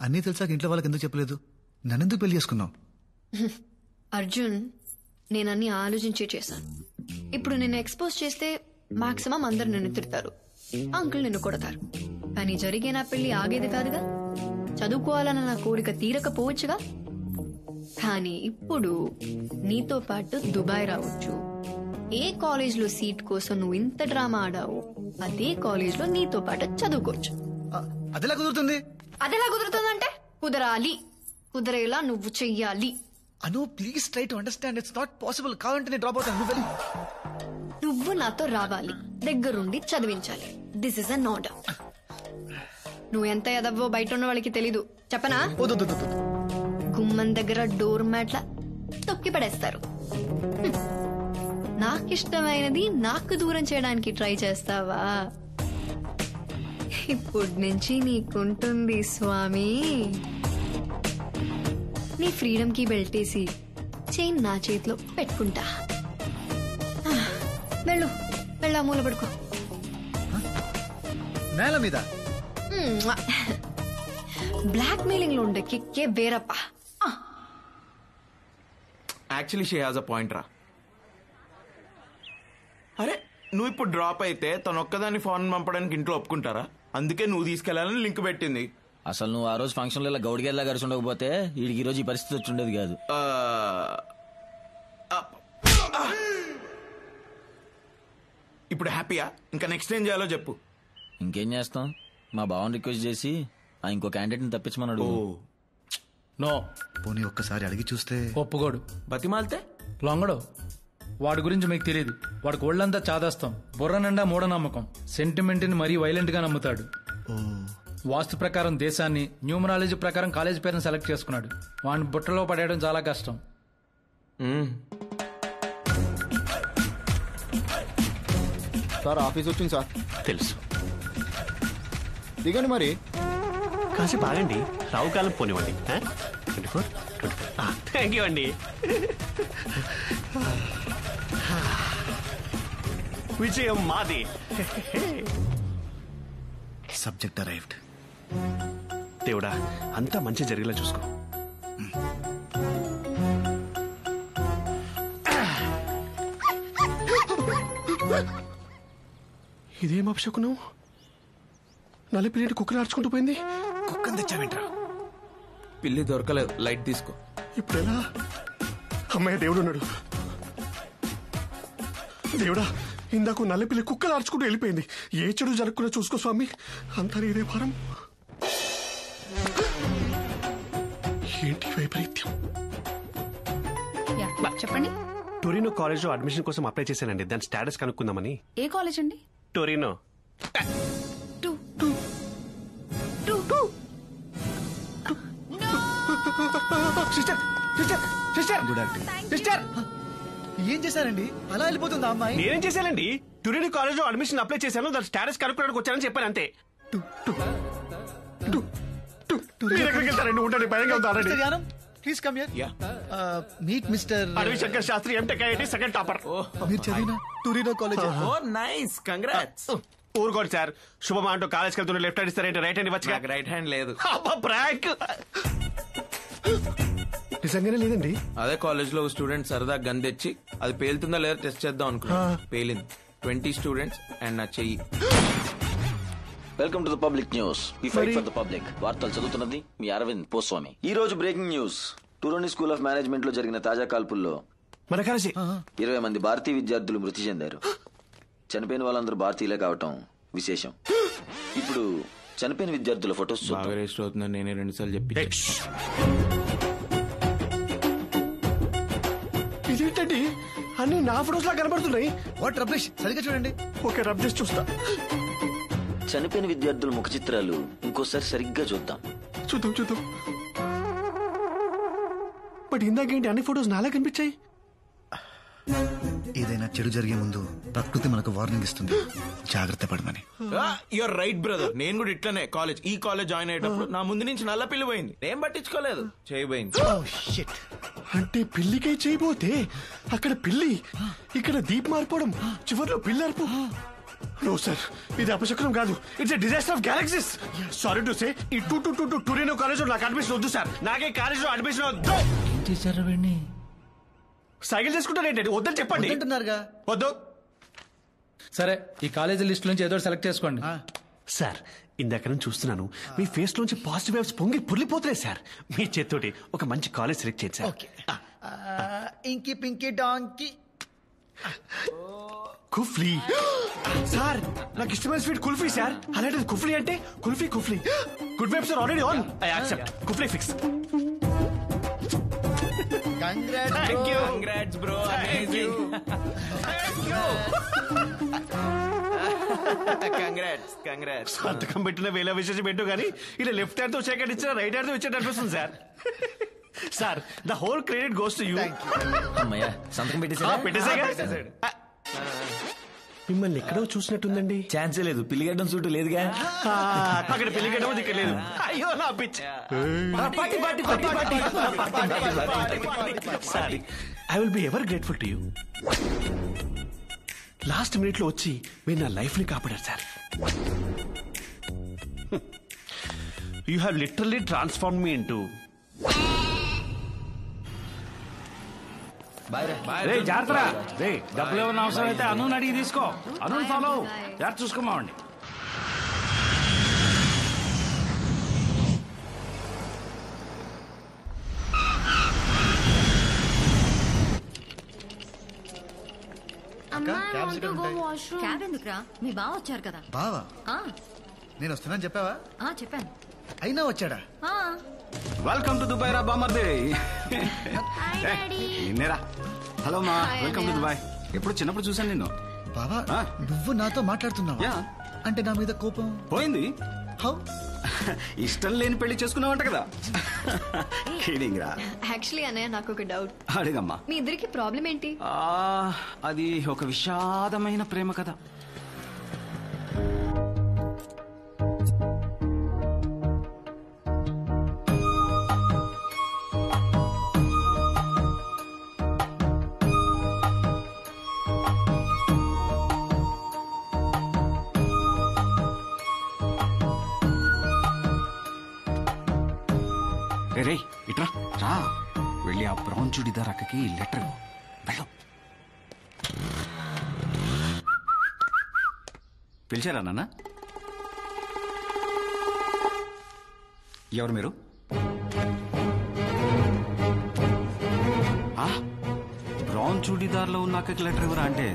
అన్నీ తెలిసాక ఇంట్లో వాళ్ళకి ఎందుకు చెప్పలేదు? నన్నెందుకు పెళ్లి చేసుకున్నావు? అర్జున్, నేనన్నీ ఆలోచించే చేశాను. ఇప్పుడు నిన్ను ఎక్స్పోజ్ చేస్తే మాక్సిమం అందరు నిన్ను తిడతారు, అంకుల్ నిన్ను కొడతారు. కానీ జరిగే నా పెళ్లి ఆగేది కాదుగా. చదువుకోవాలన్న నా కోరిక తీరకపోవచ్చుగా. కానీ ఇప్పుడు నీతో పాటు దుబాయ్ రావచ్చు. ఏ కాలేజ్ లో సీట్ కోసం నువ్వు ఇంత డ్రామా ఆడావు, అదే కాలేజ్ లో నీతో పాటు చదువుకోవచ్చు. అదెలా కుదురుతుంది? అంటే కుదరాలి. కుదరేలా నువ్వు చెయ్యాలి. Anu please try to understand, it's not possible. కావాలంటే నేను డ్రాప్ అవుతాను. నువ్వు నాతో రావాలి, దగ్గరుండి చదివించాలి. This is an order. నువ్వు ఎంత ఎదవ్వో బయట ఉన్న వాళ్ళకి తెలీదు, చెప్పనా? గుమ్మం దగ్గర డోర్ మ్యాట్ల తొక్కి పడేస్తారు. నాకిష్టమైనది నాకు దూరం చేయడానికి ట్రై చేస్తావా? ఇప్పటి నుంచి నీకుంటుంది స్వామి. నీ ఫ్రీడమ్ కి బెల్టేసి చైన్ నా చేతిలో పెట్టుకుంటా. వెళ్ళు, వెళ్ళా మూల పడుకో. నేల మీద బ్లాక్ మెయిలింగ్ లో ఉండే కిక్కే వేరప్ప. Actually she has a point రా. అరే నువ్వు ఇప్పుడు డ్రాప్ అయితే తను ఒక్కదాన్ని ఫారెన్ పంపడానికి ఇంట్లో ఒప్పుకుంటారా? అందుకే నువ్వు తీసుకెళ్లాలని లింక్ పెట్టింది. అసలు నువ్వు ఆ రోజు ఫంక్షన్ లో ఇలా గౌడిగేలా కలిసి ఉండకపోతే వీడికి ఈ రోజు ఈ పరిస్థితి వచ్చి ఉండేది కాదు. ఇప్పుడు హ్యాపీయా? ఇంకా నెక్స్ట్ ఏం చేయాలో చెప్పు. ఇంకేం చేస్తాం, మా బావని రిక్వెస్ట్ చేసి ఆ ఇంకో క్యాండిడేట్ ని తప్పించమన్నాడు. నో, పోనీ ఒక్కసారి అడిగి చూస్తే ఒప్పుకోడు. బతిమాలితే లొంగడు. వాడి గురించి మీకు తెలియదు. వాడికి ఒళ్ళంతా చాదాస్తాం, బుర్ర నిండా మూఢనమ్మకం, సెంటిమెంట్ ని మరీ వైలెంట్ గా నమ్ముతాడు. వాస్తు ప్రకారం దేశాన్ని, న్యూమరాలజీ ప్రకారం కాలేజ్ పేరుని సెలెక్ట్ చేసుకున్నాడు. వాడిని బుట్టలో పడేయడం చాలా కష్టం. సార్ ఆఫీస్ వచ్చింది సార్. తెలుసు. దిగండి మరి. కాసేపు ఆగండి, రావు కాలం పోనివ్వండి. 24 థ్యాంక్ యూ అండి. విజయం మాది. Subject arrived. దేవుడా, అంతా మంచి జరిగేలా చూసుకో. ఇదేం అపశకునం? నల్ల పిల్లి కుక్కలు ఆడుచుకుంటూ పోయింది. కుక్కని తెచ్చావేంట్రా? పిల్లి దొరకలేదు, లైట్ తీసుకో. ఇప్పుడు ఎలా? అమ్మాయి దేవుడు ఉన్నాడు. దేవుడా, ఇందాక నల్ల పిల్లి కుక్కలు ఆడుచుకుంటూ వెళ్ళిపోయింది. ఏ చెడు జరగకుండా చూసుకో స్వామి. అంతా ఇదే భారం. ఏంటి వైపరీత్యం? చెప్పండి. టొరినో కాలేజ్ లో అడ్మిషన్ కోసం అప్లై చేశానండి. దాని స్టేటస్ కనుక్కుందామని. ఏ కాలేజ్ అండి? టొరినో. ఏం చేశారండి? అలా వెళ్ళిపోతుంది ఆ అమ్మాయి. నేనేం చేశానండి? టొరినో కాలేజ్ లో అడ్మిషన్ అప్లై చేశాను. దాని స్టేటస్ కనుక్కోడానికి వచ్చానని చెప్పాను అంతే. Please come here. Meet Mister Adavi Shankar Shastri, MTech IIT second topper. మీరు చదివిన Torino college. Oh nice, congrats. ఊరుకోండి సార్. శుభమా అంటూ కాలేజ్కి వెళ్తున్న లెఫ్ట్ హ్యాండ్ ఇస్తారంటే రైట్ హ్యాండ్ ఇవ్వచ్చు. రైట్ హ్యాండ్ లేదు. ప్రాంక్. నిజంగానే లేదండి. అదే కాలేజ్ లో స్టూడెంట్ సరదా గన్ తెచ్చి అది పేలుతుందా లేదా టెస్ట్ చేద్దాం అనుకున్నా. పేలింది. 20 స్టూడెంట్స్ అండ్ నా చెయ్యి. Welcome to the public news. We fight for the public. వార్తలు చదువుతున్నది మీ అరవింద్ పోస్వామి. ఈ రోజు breaking news. Torino school of management లో జరిగిన తాజా కాల్పుల్లో 20 మంది భారతీయ విద్యార్థులు మృతి చెందారు. చనిపోయిన వాళ్ళందరూ భారతీయులే కావటం విశేషం. ఇప్పుడు చనిపోయిన విద్యార్థుల ఫొటోస్ బాగా రిజిస్టర్ అవుతుందని నేనే 2 సార్లు చెప్పి. ఇదేంటండి అన్ని నా ఫొటోస్ లా కనబడుతున్నాయి? వాట్ రబ్లిష్, సరిగ్గా చూడండి. ఓకే, రబ్ చేసి చూస్తా. చనిపోయిన విద్యార్థుల ముఖ చిత్రాలు ఇంకోసారి సరిగ్గా చూద్దాం. చూద్దాం. బట్ ఇందాకేంటి అన్ని ఫొటోస్ నాలా కనిపించాయి? ఏదైనా చెడు జరిగే ముందు ప్రకృతి మనకు వార్నింగ్ ఇస్తుంది, జాగ్రత్త పడమని. You're right brother. నేను కూడా ఇట్లనే ఈ కాలేజ్ జాయిన్ అయ్యేటప్పుడు నా ముందు నుంచి నల్ల పిల్లి పోయింది. నేను పట్టించుకోలేదు, చేయబోయింది. అంటే పిల్లికై చేయబోతే అక్కడ పిల్లి, ఇక్కడ దీప్ మారిపోవడం, చివరిలో పిల్లి అరుపు. నో సార్, ఇది అపశకునం కాదు. It's a disaster of galaxies. Sorry to say, ఈ టొరినో కాలేజ్ లో నాకు అడ్మిషన్ వద్దు సార్. నాకే కాలేజ్ లో అడ్మిషన్ వద్దు. ఏం చేశారు వీడిని? సైకిల్ చేసుకుంటారేంటి? వద్దని చెప్పండి. వద్దు. సరే, ఈ కాలేజీ లిస్ట్ నుంచి ఏదో సెలెక్ట్ చేసుకోండి. సార్, ఇందాక నుంచి చూస్తున్నాను మీ ఫేస్ లోంచి పాజిటివ్ వైబ్స్ పొంగి పుర్లిపోతున్నాయి సార్. మీ చేత్తోటి ఒక మంచి కాలేజ్ సెలెక్ట్ చేయండి సార్. ఇంకి పింకి డాంకి కుఫ్లీ. సార్, నాకు ఇష్టమైన స్వీట్ కుల్ఫీ సార్. అలాంటిది కుఫ్లీ అంటే kulfi. Good vibes are already on. I accept. కుఫ్లీ fix. Congrats bro. Amazing. Congrats. సంతకం పెట్టిన వేల విశేషం పెట్టు కానీ ఇలా లెఫ్ట్ హ్యాండ్ తో సెకండ్ ఇచ్చిన రైట్ హ్యాండ్ తో ఇచ్చేట అనిపిస్తుంది sir. Sir, the whole credit goes to you. అమ్మయ్యా, సంతకం పెట్టేసాడు. మిమ్మల్ని ఎక్కడో చూసినట్టుందండి. ఛాన్సే లేదు. పిల్లిగడ్డం సూటు లేదుగా. అక్కడ పిల్లిగడ్డం ఇక్కడ లేదు. అయ్యో నా pitch. Sorry, I will be ever grateful to you. Last minute లో వచ్చి మీరు నా లైఫ్ ని కాపాడారు sir. You have literally transform me into. జాగ్రత్త. రే, డబ్బులు ఏమైనా అవసరం అయితే అను అడిగి తీసుకో. అను ఫాలో. జాగ్రత్త చూసుకోమావండి. క్యాబ్ ఎందుకురా? మీ బావ వచ్చారు కదా. బావా? నేను వస్తున్నాను చెప్పావా? చెప్పాను. అయినా వచ్చాడా? వెల్కమ్ టు దుబాయ్ రా బామర్ది. నిన్నేరా. హలో మా, వెల్కమ్ టు దుబాయ్. ఎప్పుడు చిన్నప్పుడు చూసాను నిన్ను. బావా, నువ్వు నాతో మాట్లాడుతున్నావా? అంటే నా మీద కోపం పోయింది. హౌ? ఇష్టం లేని పెళ్లి చేసుకున్నావంట కదా. కిడింగ్ రా. యాక్చువల్లీ అన్నయ్య, నాకు ఒక డౌట్. అడిగమ్మా. మీ ఇద్దరికి ప్రాబ్లం ఏంటి? అది ఒక విషాదమైన ప్రేమ కథ. రే, ఇట్రా రా. వెళ్ళి ఆ బ్రౌన్ చుడిదార్ అక్కకి లెటర్ వెళ్ళు. పిలిచారా నాన్న? ఎవరు మీరు? బ్రౌన్ చూడీదార్లో ఉన్న అక్కకి లెటర్ ఇవ్వరా అంటే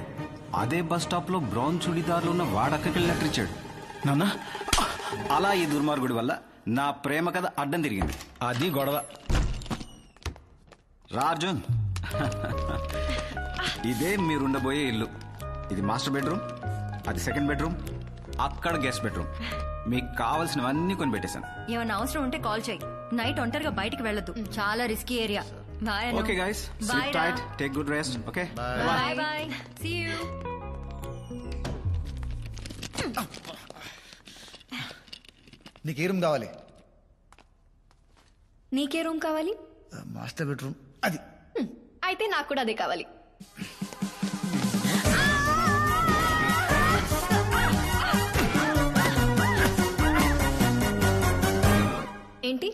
అదే బస్ స్టాప్ లో బ్రౌన్ చూడీదార్లో ఉన్న వాడక్కకి లెటర్ ఇచ్చాడు. నాన్న, అలా ఈ దుర్మార్గుడి వల్ల నా ప్రేమ కథ అడ్డం తిరిగింది. అది గొడవ. రా అర్జున్. ఇదే మీరుండబోయే ఇల్లు. ఇది మాస్టర్ బెడ్రూమ్, అది సెకండ్ బెడ్రూమ్, అక్కడ గెస్ట్ బెడ్రూమ్. మీకు కావాల్సినవన్నీ కొని పెట్టేశాను. ఏమైనా అవసరం ఉంటే కాల్ చేయి. నైట్ ఒంటరిగా బయటికి వెళ్ళొద్దు, చాలా risky area. Bye. Okay guys, sleep tight, take good rest. Okay, bye bye, see you. నీకే రూమ్ కావాలి? నీకే రూమ్ కావాలి? Master bedroom. అది అయితే నాకు కూడా అదే కావాలి. ఏంటి?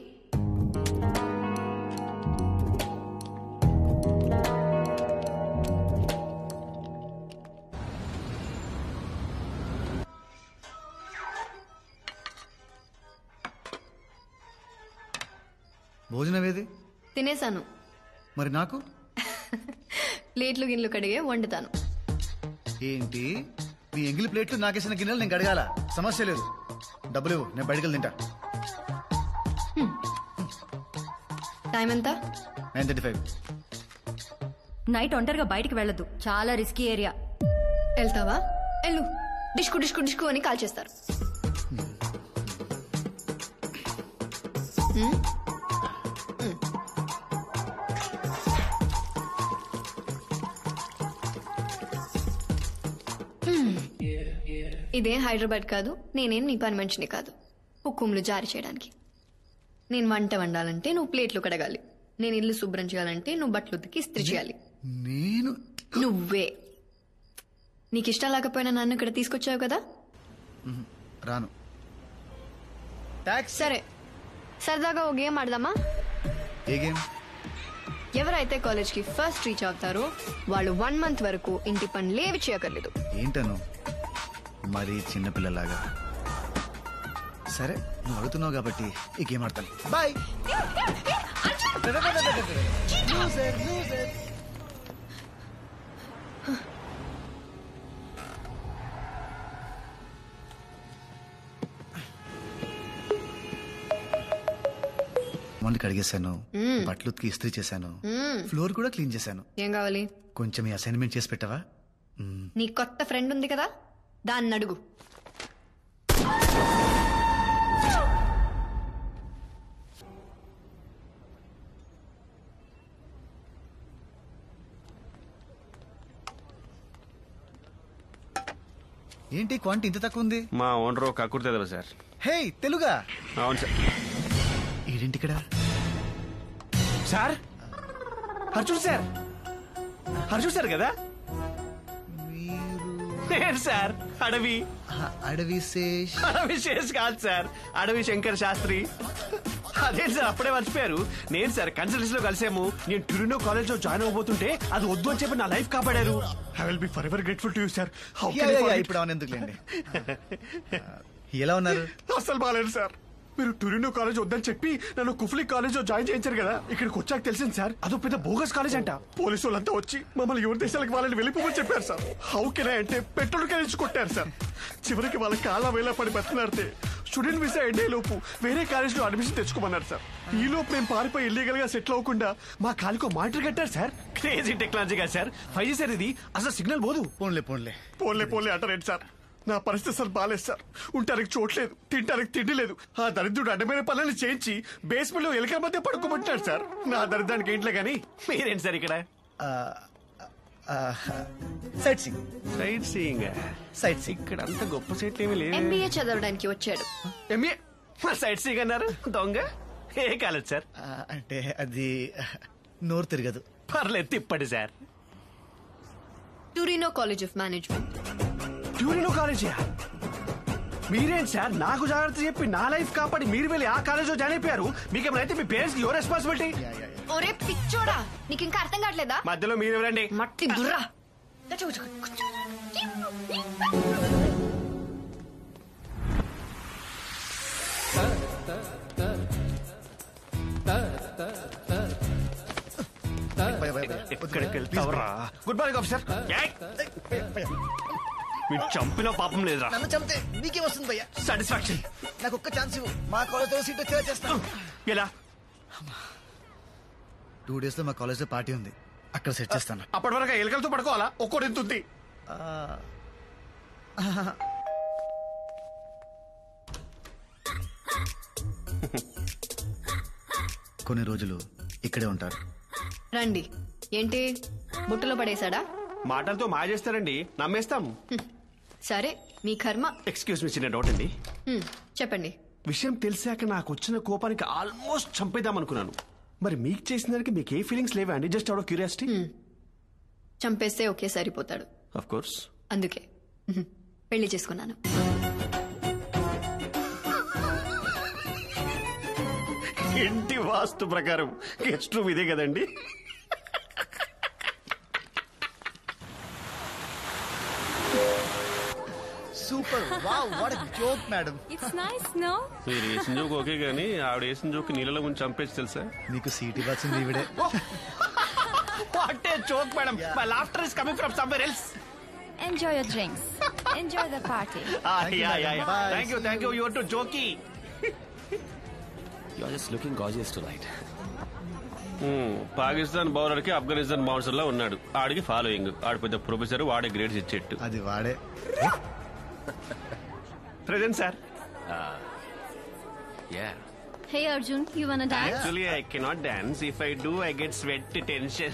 భోజనం ఏది? తినేశాను. మరి నాకు? ప్లేట్లు గిన్నెలు కడిగే వండుతాను. ఏంటి నీ ఎంగిలి ప్లేట్లు నాకేసిన గిన్నెలు నేను కడగాల? సమస్య లేదు, డబ్బులు ఇవ్వు, నేను బయటకు తింటా. టైం ఎంత? 9:35. నైట్ ఒంటరిగా బయటికి వెళ్ళొద్దు, చాలా రిస్కీ ఏరియా. వెళ్తావా? వెళ్ళు. డిష్కు డిష్కు డిష్కు అని కాల్ చేస్తారు. ఇదేం హైదరాబాద్ కాదు, నేనేం నీ పని మనిషిని కాదు హుకుంలు జారీ చేయడానికి. నేను వంట వండాలంటే నువ్వు ప్లేట్లు కడగాలి, నేను ఇల్లు శుభ్రం చేయాలంటే నువ్వు బట్టలు ఉతికి ఇస్త్రీ చేయాలి. నేను? నువ్వే. నీకు ఇష్టం లేకపోయినా నన్ను ఇక్కడ తీసుకొచ్చావు కదా. రాను. సరే, సరదాగా ఓ గేమ్ ఆడదామా? ఏ గేమ్? ఎవరైతే కాలేజ్ కి ఫస్ట్ రీచ్ అవుతారో వాళ్ళు 1 month వరకు ఇంటి పనులు ఏవి చేయకర్లేదు. ఏంటను మరి చిన్నపిల్లలాగా? సరే, నువ్వు అడుగుతున్నావు కాబట్టి ఈ గేమ్ ఆడతాను. బాయ్. మంది కడిగేశాను, బట్టలు ఉతికి ఇస్త్రీ చేశాను, ఫ్లోర్ కూడా క్లీన్ చేశాను. ఏం కావాలి? కొంచెం ఈ అసైన్మెంట్ చేసి పెట్టవా? నీ కొత్త ఫ్రెండ్ ఉంది కదా, దాన్ని అడుగు. ఏంటి క్వాంటిటీ ఇంత తక్కువ ఉంది? మా ఓనర్ ఒక కుర్తే సార్. హే, తెలుగా? అవును సార్. ఏంటి ఇక్కడ? Sir Arjun sir, Arjun sir కదా? నేను సార్ అడవి. అడవి శేష్? అడవి శేష్ కాదు సార్, అడవి శంకర్ శాస్త్రి. అదేంటి సార్ అప్పుడే మర్చిపోయారు? నేను సార్ కన్సల్టెన్సీ లో కలిసాము. నేను ట్యూరినో కాలేజ్ లో జాయిన్ అవబోతుంటే అది వద్దు అని చెప్పి నా లైఫ్ కాపాడారు. I will be for ever grateful to you sir. ఇప్పుడు అవన్నీ ఎందుకులేండి. ఎలా ఉన్నారు? అసలు బాగాలేదు సార్. మీరు టూరినో కాలేజ్ వద్దని చెప్పి నన్ను కుఫ్లీ కాలేజ్ లో జాయిన్ చేయించారు కదా. ఇక్కడికి వచ్చాక తెలిసింది సార్, అదో పెద్ద బోగస్ కాలేజ్ అంట. పోలీసు వాళ్ళంతా వచ్చి మమ్మల్ని ఎవరి దేశాలకు వాళ్ళని వెళ్ళిపోమని చెప్పారు సార్. హౌ కెన్ ఐ అంటే పెట్రోల్ కలిసి కొట్టారు సార్. చివరికి వాళ్ళ కాళ్ళ వేళ పడి బతుకులాడితే స్టూడెంట్ వీసా ఎండే లోపు వేరే కాలేజ్ లో అడ్మిషన్ తెచ్చుకోమన్నారు సార్. ఈ లోపు మేము పారిపోయి ఇల్లీగల్ గా సెటిల్ అవ్వకుండా మా కాలికో మానిటర్ కట్టారు సార్. క్రేజీ టెక్నాలజీ కదా సార్. 5G సార్ ఇది. అసలు సిగ్నల్ పోదు. పోన్లే పోన్లే పోన్లే పోన్లే అంటారేంటి సార్? నా పరిస్థితి అసలు బాలేదు సార్. ఉంటానికి చోట్లేదు, తింటానికి తిండి లేదు. ఆ దరిద్రుడు అడ్డమైన పనులను చేయించి బేస్మెంట్ లో ఎలుకల మధ్య పడుకోబట్టాడు సార్. నా దరిద్రానికి ఏంట్లే గానీ మీరేంటి సార్ ఇక్కడ? Sight seeing. Sight seeing? Sight seeing. ఇక్కడ అంత గొప్ప సైట్లు ఏమి లేదు. MBA చదవడానికి వచ్చాడు. MBA? సైట్ సీయింగ్ అన్నారు దొంగ. ఏ కాలేజ్ సార్? అంటే అది నోరు తిరగదు. పర్లేదు తిప్పండి sir. Torino college of management. Torino college? మీరేంటి సార్ నాకు జాగ్రత్త చెప్పి నా లైఫ్ కాపాడి మీరు వెళ్ళి ఆ కాలేజ్ లో జాయిన్ అయిపోయారు. మీకేమైతే మీ పేరెంట్స్ కి యువర్ రెస్పాన్సిబిలిటీ. ఒరే పిచ్చోడా, నీకు ఇంకా అర్థం కావట్లేదా? మధ్యలో మీరెవరండి? మట్టి దుర్రా. ఎక్కడికి వెళ్తావరా? Good morning officer. మీరు చంపిన పాపం లేదురా. నన్ను చంపితే నీకే వస్తుంది భయ్యా సాటిస్ఫాక్షన్. నాకు ఒక్క ఛాన్స్ ఇవ్వు, మా కాలేజ్ లో సీట్ వచ్చేలా చేస్తాను. ఎలా? 2 days లో మా కాలేజ్ లో పార్టీ ఉంది, అక్కడ సెట్ చేస్తాను. అప్పటి వరకు ఎలుకలతో పడుకోవాలా? ఒక్కోటి ఎంత ఉంది? కొన్ని రోజులు ఇక్కడే ఉంటారు. రండి. ఏంటి బుట్టలో పడేశాడా? మాటలతో మాయ చేస్తారండి, నమ్మేస్తాం. సరే మీ కర్మ. ఎక్స్క్యూజ్ మీ, చిన్న డౌట్ అండి. చెప్పండి. విషయం తెలిసాక నాకు వచ్చిన కోపానికి ఆల్మోస్ట్ చంపేద్దాం అనుకున్నాను. మరి మీకు చేసిన దానికి మీకు ఏ ఫీలింగ్స్ లేవా అండి? Just out of curiosity. చంపేస్తే ఒకే సరిపోతాడు. Of course. అందుకే పెళ్లి చేసుకున్నాను. ఇంటి వాస్తు ప్రకారం గెస్ట్ రూమ్ ఇదే కదండి? Super. Wow, what a joke madam. It's nice no. మీరు వేసిన జోక్ ఓకే గానీ ఆవిడ వేసిన జోక్ నీళ్ళలో ముంచి చంపేసి తెలుసా? నీకు సీట్ ఇవ్వాల్సింది ఈవిడే. What a joke madam. My laughter is coming from somewhere else. Enjoy your drinks. Enjoy the party. Thank you. You are too jokey. You are just looking gorgeous tonight. Pakistan bowler కి Afghanistan bouncer లా ఉన్నాడు. ఆడికి following. ఆడి పెద్ద professor, వాడే grades ఇచ్చేట్టు. అది వాడే. Present sir. Yeah. Hey Arjun, you wanna dance? Actually, I cannot dance. If I do, I get sweat tension.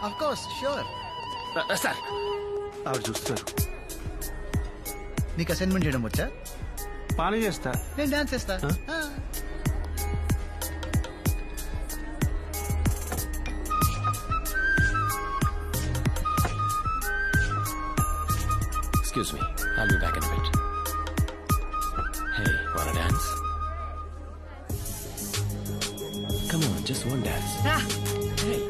Of course, sure. Sir, ఆవిడ చూస్తున్నారు. నీకు అసైన్మెంట్ చేయడం వచ్చా? పానీ చేస్తా. నేను డాన్స్ చేస్తా. Excuse me, I'll be back in a bit. Hey, wanna dance? Come on, just one dance. Hey.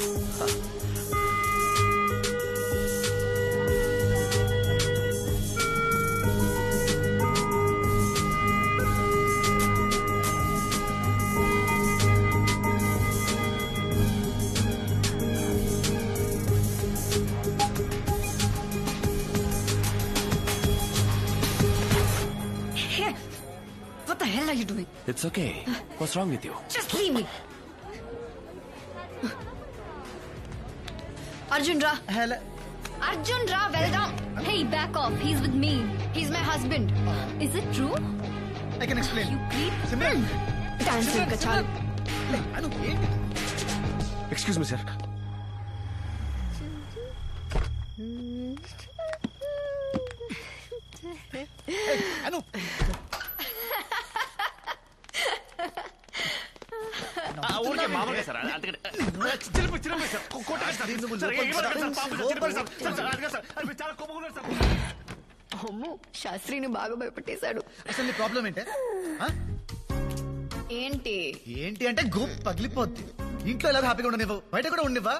What the hell are you doing? It's okay. What's wrong with you? Just leave me. Arjun ra. Hello. Arjun ra, వెళ్దాం. Hey, back off. He's with me. He's my husband. Is it true? I can explain. You creep. Simran. Dance ఇంకా చాలు. Excuse me sir. Anu. ఊరికే మామూలుగా sir. శాస్త్రిని బాగా భయపెట్టేశాడు. అసలు నీ problem ఏంటే? ఏంటి అంటే గూప్ పగిలిపోద్ది. ఇంట్లో ఎలా హ్యాపీగా ఉండనివ్వు, బయట కూడా ఉండనివ్వా?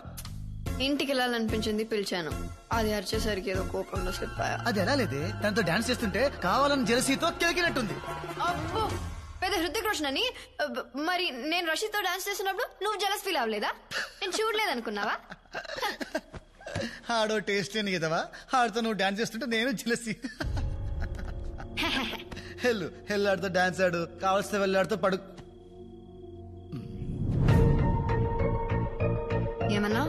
ఇంటికి వెళ్ళాలనిపించింది, పిలిచాను. అది అరిచేసరికి ఏదో కోపంలో స్లిప్ అయ్యా. అది ఎలా లేదే, తనతో డాన్స్ చేస్తుంటే కావాలని జెలసీతో కెలికినట్టుంది. అబ్బో, పెద్ద హృతిక్ రోషన్ అని. మరి నేను రషీద్తో డాన్స్ చేసినప్పుడు నువ్వు జలస్ ఫీల్ అవ్వలేదా? నేను చూడలేదనుకున్నావా? ఆడో టేస్ట్ అని కదవా, ఆడితో నువ్వు డాన్స్ చేస్తుంటే నేను జెలసీ. ఆడితో డాన్స్ ఆడు, కావలసిన వెళ్ళాడితో పడు. ఏమన్నా?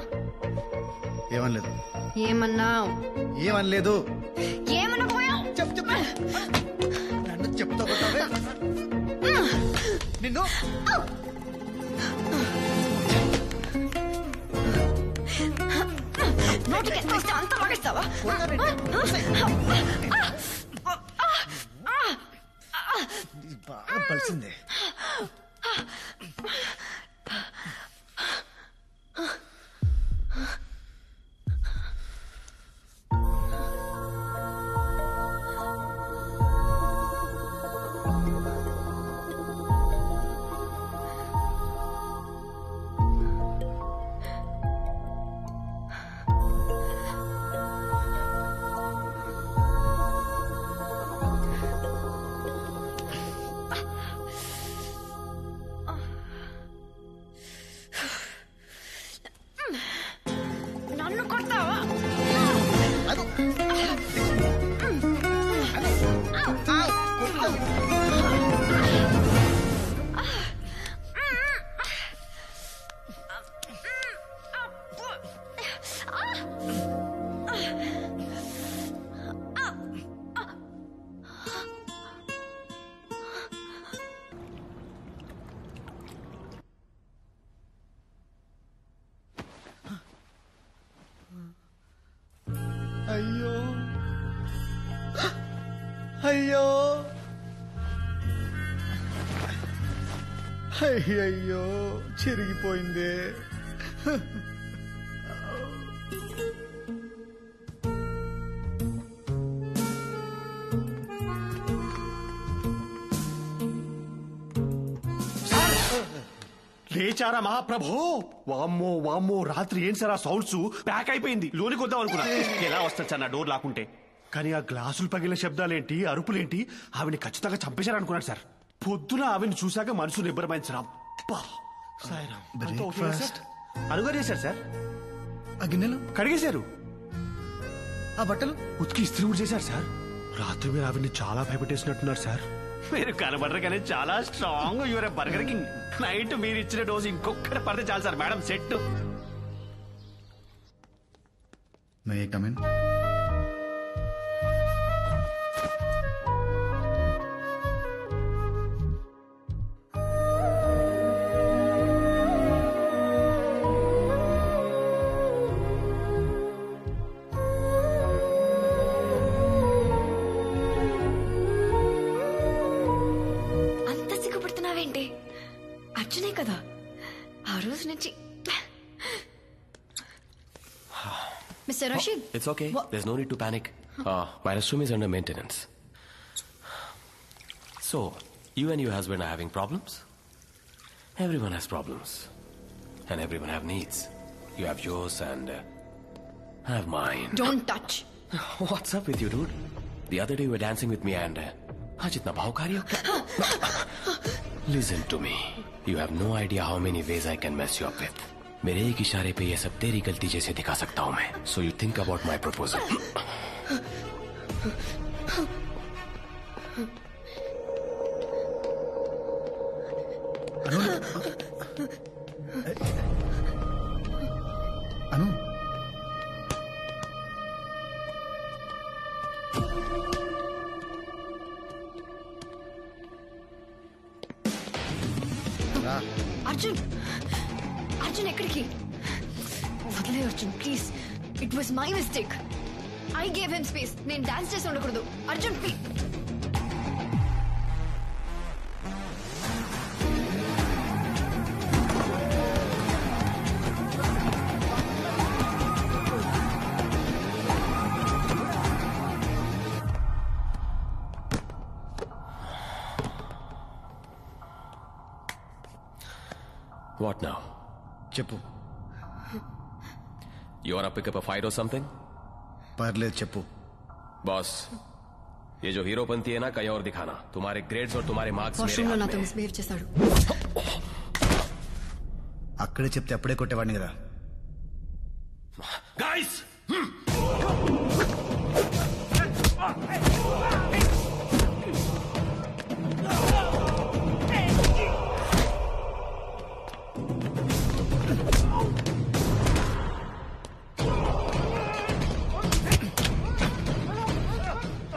ఏమనలేదు. ఏమన్నావు? ఏమనలేదు. ఏమన్నా పోయా? చెప్పు. నన్ను చెప్తా కొట్టావే నిన్ను. నోటికి ఎంత ఇస్తే అంత వాడిస్తావా? బాగా పలిసిందే. అయ్యో అయ్యయ్యో చిరిగిపోయిందే. లేచారా మహాప్రభో? వామ్మో వామ్మో, రాత్రి ఏం సార్ ఆ సౌండ్స్? ప్యాక్ అయిపోయింది, లోనికి వద్దాం అనుకున్నా. ఎలా వస్తాను సార్ నా డోర్ లాక్కుంటే? కానీ ఆ గ్లాసులు పగిలిన శబ్దాలేంటి, అరుపులేంటి, ఆవిని ఖచ్చితంగా చంపేశారనుకున్నాడు సార్. పొద్దున ఆవిని చూశాక మనసు నిబ్బరమైంది సార్. అనుగా చేశారు సార్. ఆ గిన్నెలు కడిగేశారు, ఆ బట్టలు ఉతికి ఇస్త్రీ కూడా చేశారు సార్. రాత్రి మీరు ఆవిని చాలా భయపెట్టేసినట్టున్నారు సార్. మీరు కనబడరు కానీ చాలా strong your Burger King. Night మీరు ఇచ్చిన డోసు ఇంకొకటి పడితే చాలు sir. Madam set. May I come in? అర్జునే కదా ఆ రోజు నుంచి. Mr. Rashid. It's okay. There's no need to panic. My restroom is under maintenance. So, you and your husband are having problems? Everyone has problems. And everyone have needs. You have yours and I have mine. Don't touch. What's up with you, dude? The other day you were dancing with me and... आज इतना भावकारी हो क्या? Listen to me. You have no idea how many ways I can mess you up with. मेरे एक इशारे पे ये सब तेरी गलती जैसे दिखा सकता हूँ मैं. So you think about my proposal. అను అర్జున్, అర్జున్ ఎక్కడికి? వదిలే Arjun please. It was my mistake. I gave him space. నేను డాన్స్ చేసి ఉండకూడదు. అర్జున్ ప్లీజ్. What now? చెప్పు. You wanna pick up a fight or something? పర్లేదు చెప్పు. बॉस, ये जो हीरोपंती है ना कहीं और दिखाना. तुम्हारे ग्रेड्स और तुम्हारे मार्क्स मेरे हाथ నాతో में. మిస్బిహేవ్ చేశాడు. అక్కడే చెప్తే అప్పుడే కొట్టేవాడిని కదా. Guys!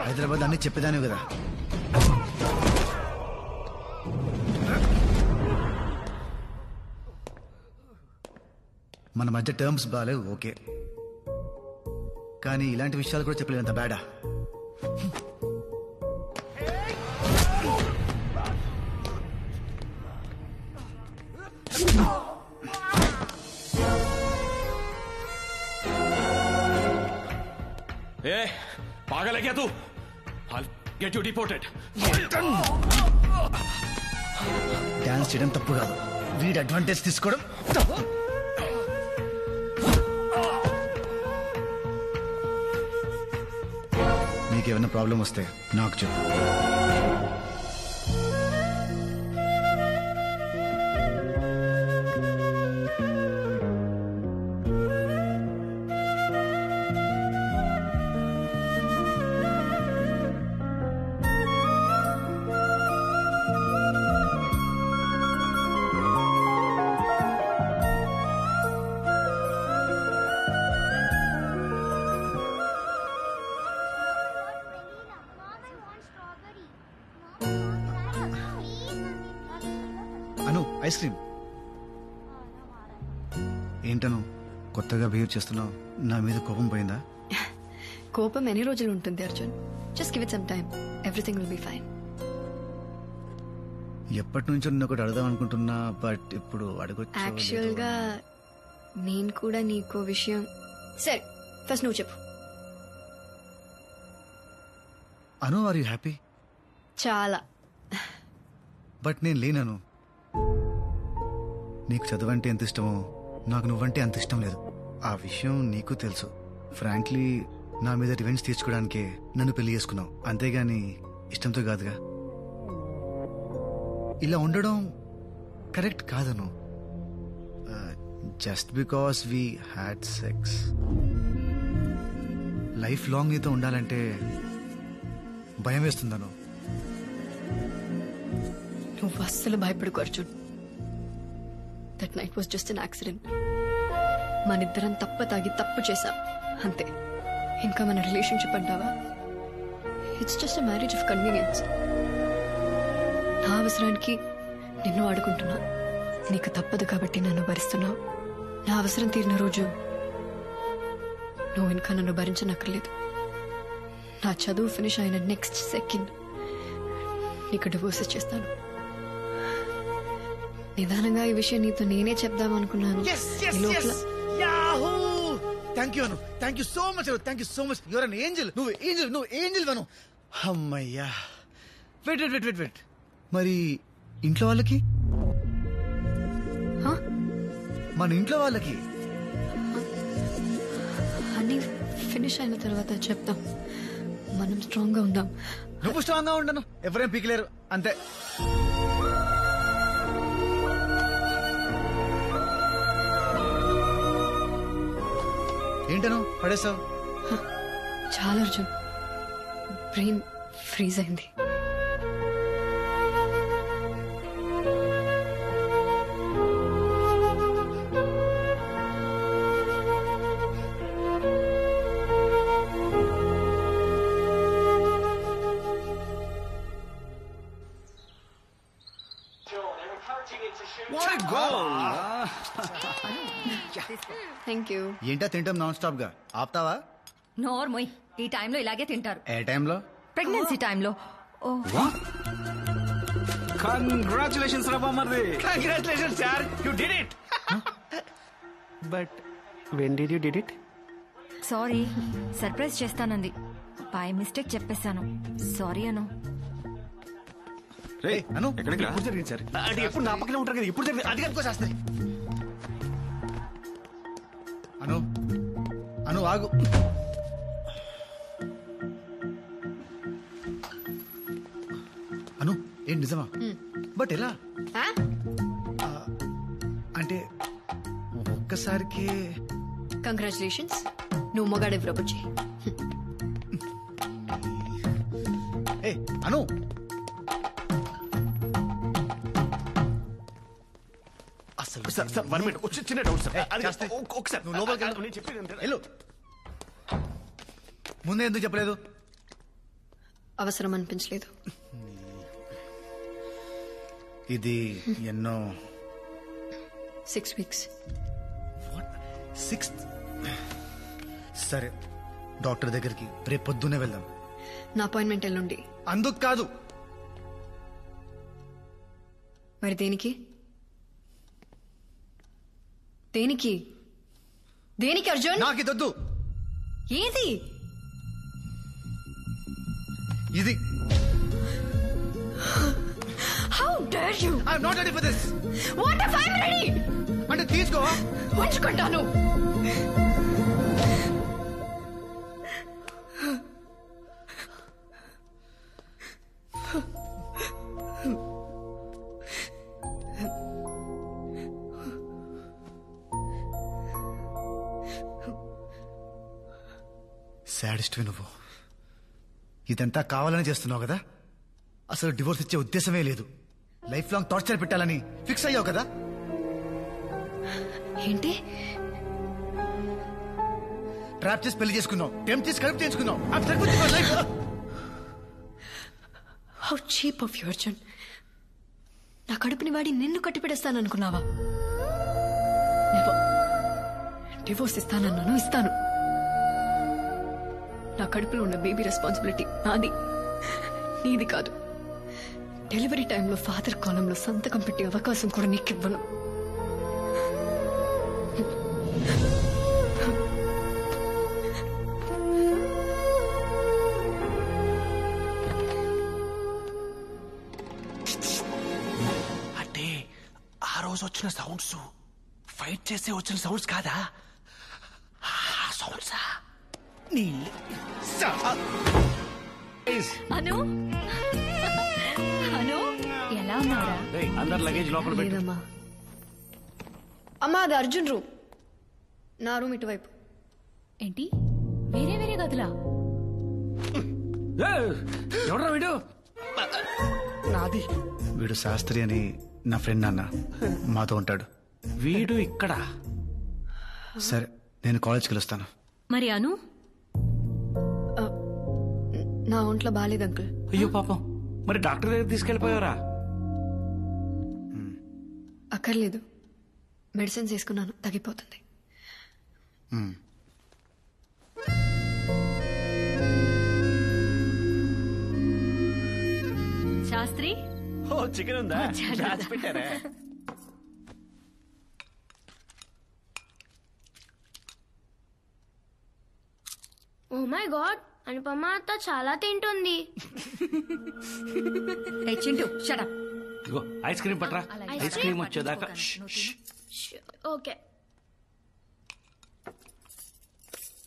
హైదరాబాద్ అన్ని చెప్పేదాని కదా. మన మధ్య టర్మ్స్ బాగాలేవు ఓకే, కానీ ఇలాంటి విషయాలు కూడా చెప్పలేనంత బ్యాడా? ए, पागल है क्या तू? I'll get you deported. Dance చేయడం తప్పు కాదు, వీడి అడ్వాంటేజ్ తీసుకోవడం. నీకేమైనా ప్రాబ్లం వస్తే నాకు చెప్పు. ఐస్ క్రీమ్ ఏంటను కొత్తగా బిహేవ్ చేస్తున్నావు? నా మీద కోపం పోయిందా? కోపం ఎన్ని రోజులు ఉంటుంది Arjun? Just give it some time, everything will be fine. ఎప్పటి నుంచో నేను ఒకటి అడుగుదాం అనుకుంటున్నా, బట్ ఇప్పుడు అడగొచ్చు. యాక్చువల్ గా నేను కూడా నీకో విషయం. సరే ఫస్ట్ నువ్వు చెప్పు. అను, ఆర్ యూ హ్యాపీ? చాలా. బట్ నేను లేనను. నీకు చదువంటే ఎంత ఇష్టమో నాకు నువ్వంటే అంత ఇష్టం లేదు. ఆ విషయం నీకు తెలుసు. ఫ్రాంక్లీ నా మీద రివెంజ్ తీర్చుకోవడానికే నన్ను పెళ్లి చేసుకున్నావు, అంతేగాని ఇష్టంతో కాదుగా. ఇలా ఉండడం కరెక్ట్ కాదను. Just because we had sex. Life long నీతో ఉండాలంటే భయం వేస్తుందను. నువ్వు అస్సలు భయపడుకో Arjun. That night was just an accident. మనిద్దరం తాగి తప్పు చేశాం అంతే. ఇంకా మన రిలేషన్షిప్ అంటావా? It's just a marriage of convenience. నా అవసరానికి నిన్ను ఆడుకుంటున్నా, నీకు తప్పదు కాబట్టి నన్ను భరిస్తున్నావు. నా అవసరం తీరిన రోజు నువ్వు ఇంకా నన్ను భరించనక్కర్లేదు. నా చదువు ఫినిష్ అయిన నెక్స్ట్ సెకండ్ నీకు డివోర్స్ చేస్తాను. నిదానంగా ఈ విషయం నీతో నేనే చెప్దామనుకున్నాను. Thank you Anu, thank you so much, thank you so much. Your an angel. నువ్వు ఏంజల్ అను. అమ్మయ్యా. వెయిట్. మరి ఇంట్లో వాళ్ళకి? మన ఇంట్లో వాళ్ళకి అన్ని ఫినిష్ అయిన తర్వాత చెప్తాం. మనం స్ట్రాంగ్ గా ఉందాం. నువ్వు స్ట్రాంగ్ గా ఉండను, ఎవరేం పీకలేరు, అంతే. ఏంటను పడేసావు? చాలా అర్జున్, బ్రెయిన్ ఫ్రీజ్ అయింది. Thank you. ఏంటా తింటాం నాన్ స్టాప్ గా? ఆపుతావా? నోర్మోయ్, ఈ టైంలో ఇలాగే తింటారు. ఏ టైంలో? ప్రెగ్నెన్సీ టైంలో. కంగ్రాచులేషన్స్ రా బామ్మర్ది. Congratulations sir, you did it. But when did you did it? Sorry, surprise చేస్తానంది. బై మిస్టేక్ చెప్పేశాను. సారీ అను. రే అను, ఎక్కడికి రా? ఎప్పుడు జరిగింది సార్? అంటే ఎప్పుడు నా పక్కనే ఉంటారు కదా, ఇప్పుడు జరిగింది. అది కనుకోసేస్తాయి. అను ఆగు. అను, ఏం నిజమా? బట్ ఎలా? అంటే ఒక్కసారికి. కంగ్రాచులేషన్స్, నువ్వు మొగాడే ప్రపోజ్. ఏ అను, సార్ 1 మినిట్, చిన్న డౌట్ సార్. ఒకసారి నువ్వు లోపలికి వెళ్ళు, నేను చెప్పేది వెళ్ళు. ముందే ఎందుకు చెప్పలేదు? అవసరం అనిపించలేదు. ఇది ఎన్నో 6 weeks. 6th? సరే, డాక్టర్ దగ్గరికి రేపు పొద్దునే వెళ్దాం. నా అపాయింట్మెంట్ ఎల్లుండి. అందుకు కాదు. మరి దేనికి? దేనికి దేనికి అర్జున్? నాకు ఇదొద్దు. ఏది? ఇది. How dare you? I'm not ready for this. What if I'm ready? అంటే తీసుకో. ఉంచుకుంటాను. సాడిస్ట్వే నువ్వు. ఇదంతా కావాలని చేస్తున్నావు కదా? అసలు డివోర్స్ ఇచ్చే ఉద్దేశమే లేదు. లైఫ్ లాంగ్ టార్చర్ పెట్టాలని ఫిక్స్ అయ్యావు కదా? ఏంటి? ట్రాప్ చేసి పెళ్లి చేసుకున్నావు, టెంప్ట్ చేసి కడుపు చేయించుకున్నావు. How cheap of you Arjun. నా కడుపుని వాడి నిన్ను కట్టిపెడేస్తాననుకున్నావా? డివోర్స్ ఇస్తానన్నాను, ఇస్తాను. నా కడుపులో ఉన్న బేబీ రెస్పాన్సిబిలిటీ నాది, నీది కాదు. డెలివరీ టైంలో ఫాదర్ కాలంలో సంతకం పెట్టే అవకాశం కూడా నీకివ్వను. అంటే ఆ రోజు వచ్చిన సౌండ్స్ ఫైట్ చేసే వచ్చిన సౌండ్స్ కాదా? సౌండ్సా? నీ అను అను ఎలా ఉన్నారా? అందరు లగేజ్ లోపల పెట్టు. లేదమ్మా. అమ్మా అది అర్జున్ రూమ్, నా రూమ్ ఇటువైపు. ఏంటి వేరే వేరే గదులా? ఎవడ్రా వీడు? నాది. వీడు శాస్త్రి అని నా ఫ్రెండ్ నాన్న, మాతో ఉంటాడు. వీడు ఇక్కడ. సరే నేను కాలేజ్కి వెళ్ళొస్తాను. మరి అను? నా ఒంట్లో బాలేదు అంకుల్. అయ్యో పాపం, మరి డాక్టర్ దగ్గర తీసుకెళ్ళిపోయావరా? అక్కర్లేదు, మెడిసిన్స్ వేసుకున్నాను, తగ్గిపోతుంది. శాస్త్రి ఓ చికెన్ ఉందా? దాచి పెట్టారా? ఓ మై గాడ్, అనుపమ అత్త చాలా తింటుంది. చింటూ షటప్. ఇగో ఐస్ క్రీమ్ పట్రా. ఐస్ క్రీమ్ వచ్చేదాకా. ఓకే.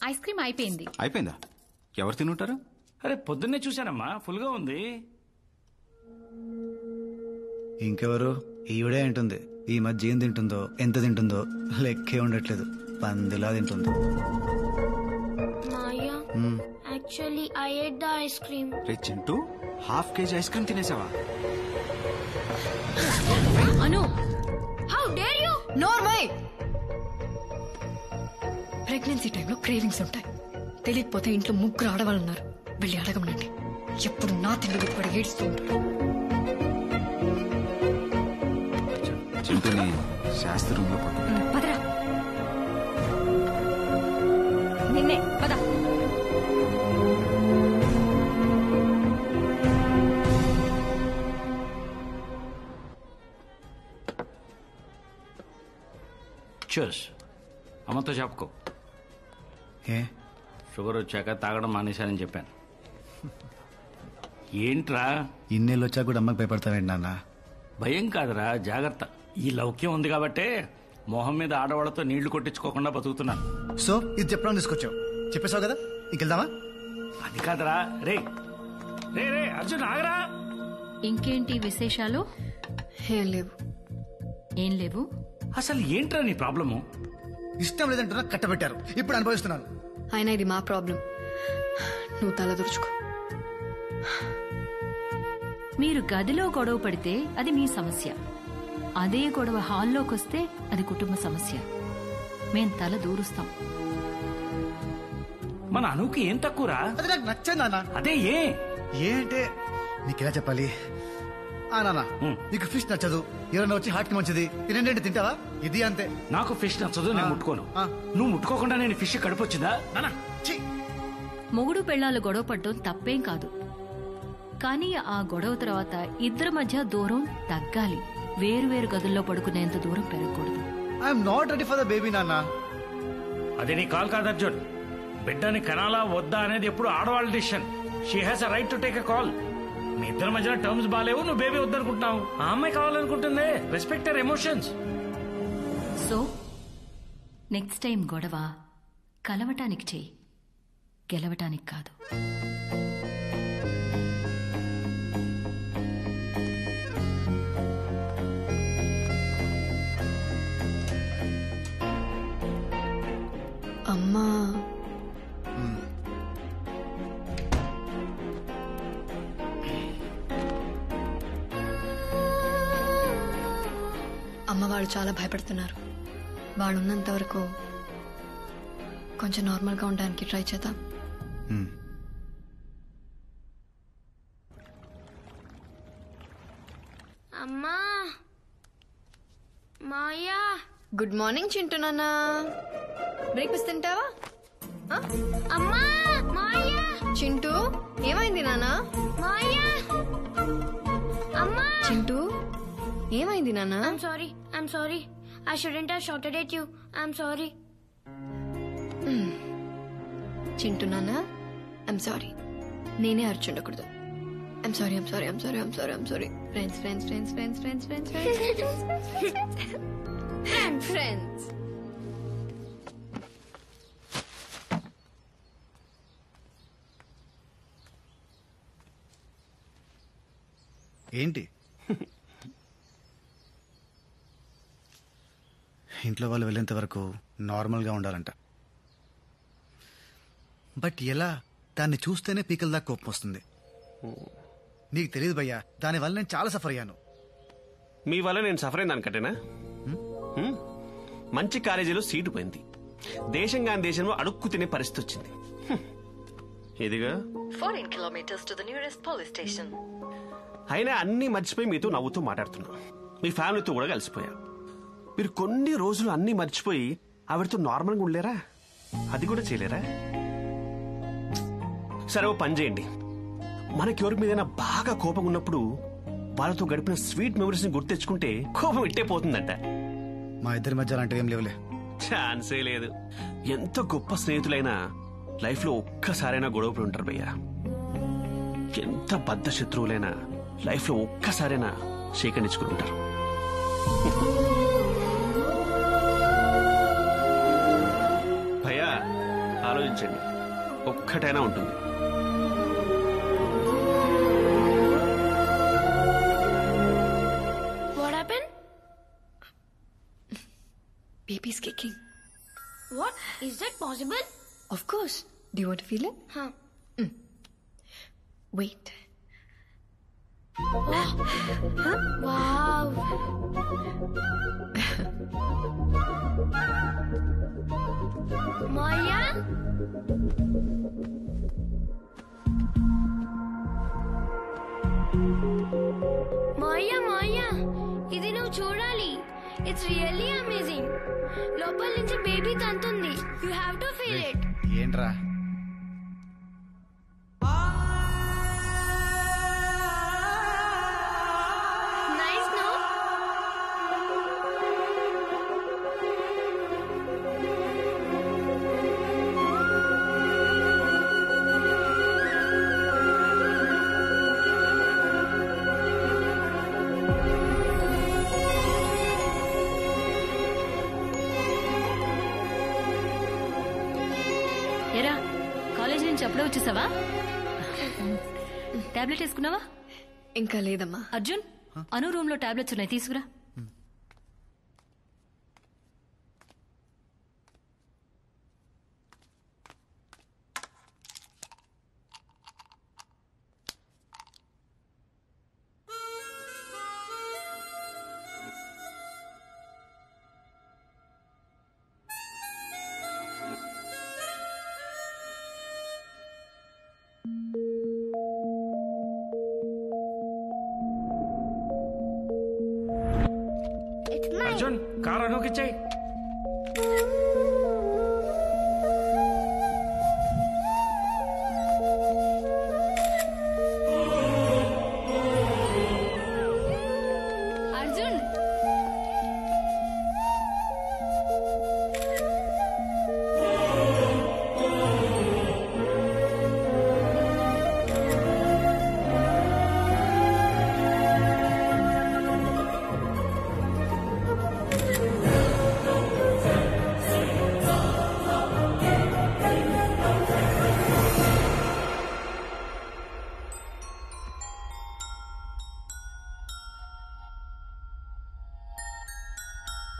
ఐస్ క్రీమ్ అయిపోయింది. అయిపోయిందా? ఎవరు తినుంటారు? అరే పొద్దున్నే చూశానమ్మా, ఫుల్ గా ఉంది. ఇంకెవరు? ఈవిడే ఉంటుంది. ఈ మధ్య ఏం తింటుందో, ఎంత తింటుందో లెక్కే ఉండట్లేదు. పందిలా తింటుంది. Maya, actually I ate the ice cream. రే చింటూ, ½ కేజీ ఐస్ క్రీమ్ తినేసావా? Anu, how dare you! నోర్మై! ప్రెగ్నెన్సీ టైంలో క్రేవింగ్స్ ఉంటాయి. తెలియకపోతే ఇంట్లో ముగ్గురు ఆడవాళ్ళు ఉన్నారు, వెళ్ళి అడగమనండి. ఎప్పుడు నా తిండి కూడా ఏడుస్తూ ఉంటారు. చింటూని శాస్త్రి రూమ్ లో పదరా. నిన్నే పద. చూస్, అమ్మతో చెప్పుకో. ఏ షుగర్ వచ్చాక తాగడం మానేశానని చెప్పాను. ఏంట్రా ఇన్నేళ్ళు వచ్చాక కూడా అమ్మకి భయపడతావేంటి నాన్న? భయం కాదురా, జాగ్రత్త. ఈ లౌక్యం ఉంది కాబట్టే మొహం మీద ఆడవాళ్లతో నీళ్లు కొట్టించుకోకుండా బతుకుతున్నాను. సో ఇది చెప్పడం తీసుకొచ్చావు, చెప్పేశావు కదా, ఇంకెళ్దామా? అది కాదురా. రే రే రే అర్జున్ ఆగరా. ఇంకేంటి విశేషాలు? ఏం లేవు. ఏం లేవు? అసలు ఏంట్రా నీ ప్రాబ్లము? ఇష్టం లేదంటున్నా కట్టబెట్టారు, ఇప్పుడు అనుభవిస్తున్నాను. అయినా ఇది మా ప్రాబ్లం, నువ్వు తల దురుచుకో. మీరు గదిలో గొడవ పడితే అది మీ సమస్య, అదే గొడవ హాల్లోకి వస్తే అది కుటుంబ సమస్య. మేం తల దూరుస్తాం. మన అనుకి ఏం తక్కువరా? అది నాకు నచ్చదు నాన్న. అదే ఏ అంటే నీకెలా చెప్పాలి? నాన్న నీకు ఫిష్ నచ్చదు, ఎవరైనా వచ్చి హార్ట్ కి మంచిది తినండి తింటావా? ఇది అంతే. నాకు ఫిష్ నచ్చదు, నేను ముట్టుకోను. నువ్వు ముట్టుకోకుండా నేను ఫిష్ కడిపొచ్చిందా? మొగుడు పెళ్ళాలు గొడవ పడటం తప్పేం కాదు, కానీ ఆ గొడవ తర్వాత ఇద్దరి మధ్య దూరం తగ్గాలి. వేరు గదుల్లో పడుకునేంత దూరం పెరగకూడదు. I'm not ready for the baby నాన్న. అది నీ కాల్ కాదు అర్జున్. బిడ్డని కనాలా వద్దా అనేది ఎప్పుడు ఆడవాళ్ళ decision. She has a right to take a call. మీ ఇద్దరి మధ్యన టర్మ్స్ బాలేవు, నువ్వు బేబీ వద్దనుకుంటున్నావు, ఆ అమ్మాయి కావాలనుకుంటుంది. Respect her emotions. So next time గొడవ కలవటానికి చెయ్యి, గెలవటానికి కాదు. అమ్మా అమ్మ వాళ్ళు చాలా భయపడుతున్నారు. వాళ్ళు ఉన్నంత వరకు కొంచెం నార్మల్గా ఉండడానికి ట్రై చేద్దాం. అమ్మా, మాయా. గుడ్ మార్నింగ్ చింటూ నాన్న. బ్రేక్ఫాస్ట్ తింటావా? అమ్మా మాయా చింటూ ఏమైంది నానా? మాయా అమ్మా చింటూ ఏమైంది నానా? I'm sorry. I shouldn't have shouted at you. I'm sorry. Chintu నానా ఐమ్ సారీ. నేనే అర్చుండకూడదు. I'm sorry. ఫ్రెండ్స్. ఏంటి ఇంట్లో వాళ్ళు వెళ్ళేంత వరకు నార్మల్గా ఉండాలంట. బట్ ఎలా? దాన్ని చూస్తేనే పీకల దాకా కోపం వస్తుంది. నీకు తెలియదు భయ్యా, దానివల్ల నేను చాలా సఫర్ అయ్యాను. మీ వల్ల నేను సఫర్ అయింది అనుకటేనా? మంచి కాలేజీలో సీటు పోయింది, దేశం కాని దేశంలో అడుక్కు తినే పరిస్థితి వచ్చింది. ఇదిగా 14 kilometers to the nearest police station. అయినా అన్ని మర్చిపోయి మీతో నవ్వుతూ మాట్లాడుతున్నా. మీ ఫ్యామిలీతో కూడా కలిసిపోయా. మీరు కొన్ని రోజులు అన్ని మర్చిపోయి ఆవిడతో నార్మల్గా ఉండలేరా? అది కూడా చేయలేరా? సరే ఓ పని చేయండి, మనకి ఎవరి మీదైనా బాగా కోపం ఉన్నప్పుడు వాళ్ళతో గడిపిన స్వీట్ మెమరీస్ ని గుర్తు తెచ్చుకుంటే కోపం ఇట్టే పోతుందంట. మా ఇద్దరి మధ్య అలాంటివి ఏం లేవులే. ఛాన్సే లేదు. ఎంత గొప్ప స్నేహితులైనా లైఫ్ లో ఒక్కసారైనా గొడవపడి ఉంటారు భయ్యా. ఎంత బద్ధ శత్రువులైనా లైఫ్ లో ఒక్కసారైనా సేకరించుకుని ఉంటారు. భయ్యా ఆలోచించండి, ఒక్కటైనా ఉంటుంది. What happened? Baby's kicking. What? Is that possible? Of course. Do you want to feel it? Huh. Wait. Oh. Huh? Wow. Maya? Maya, ఇది నువ్వు చూడాలి. It's really amazing. లోపల నుంచి బేబీ తంతుంది. You have to feel it. ఏంట్రా? Nice no? ఏరా, college నుంచి అప్పుడే వచ్చేసావా? టాబ్లెట్ వేసుకున్నావా? ఇంకా లేదమ్మా. అర్జున్, అను రూమ్ లో టాబ్లెట్స్ ఉన్నాయి, తీసుకురా. అర్జున్, కార్ అనుకిచ్చాయి. అర్జున్,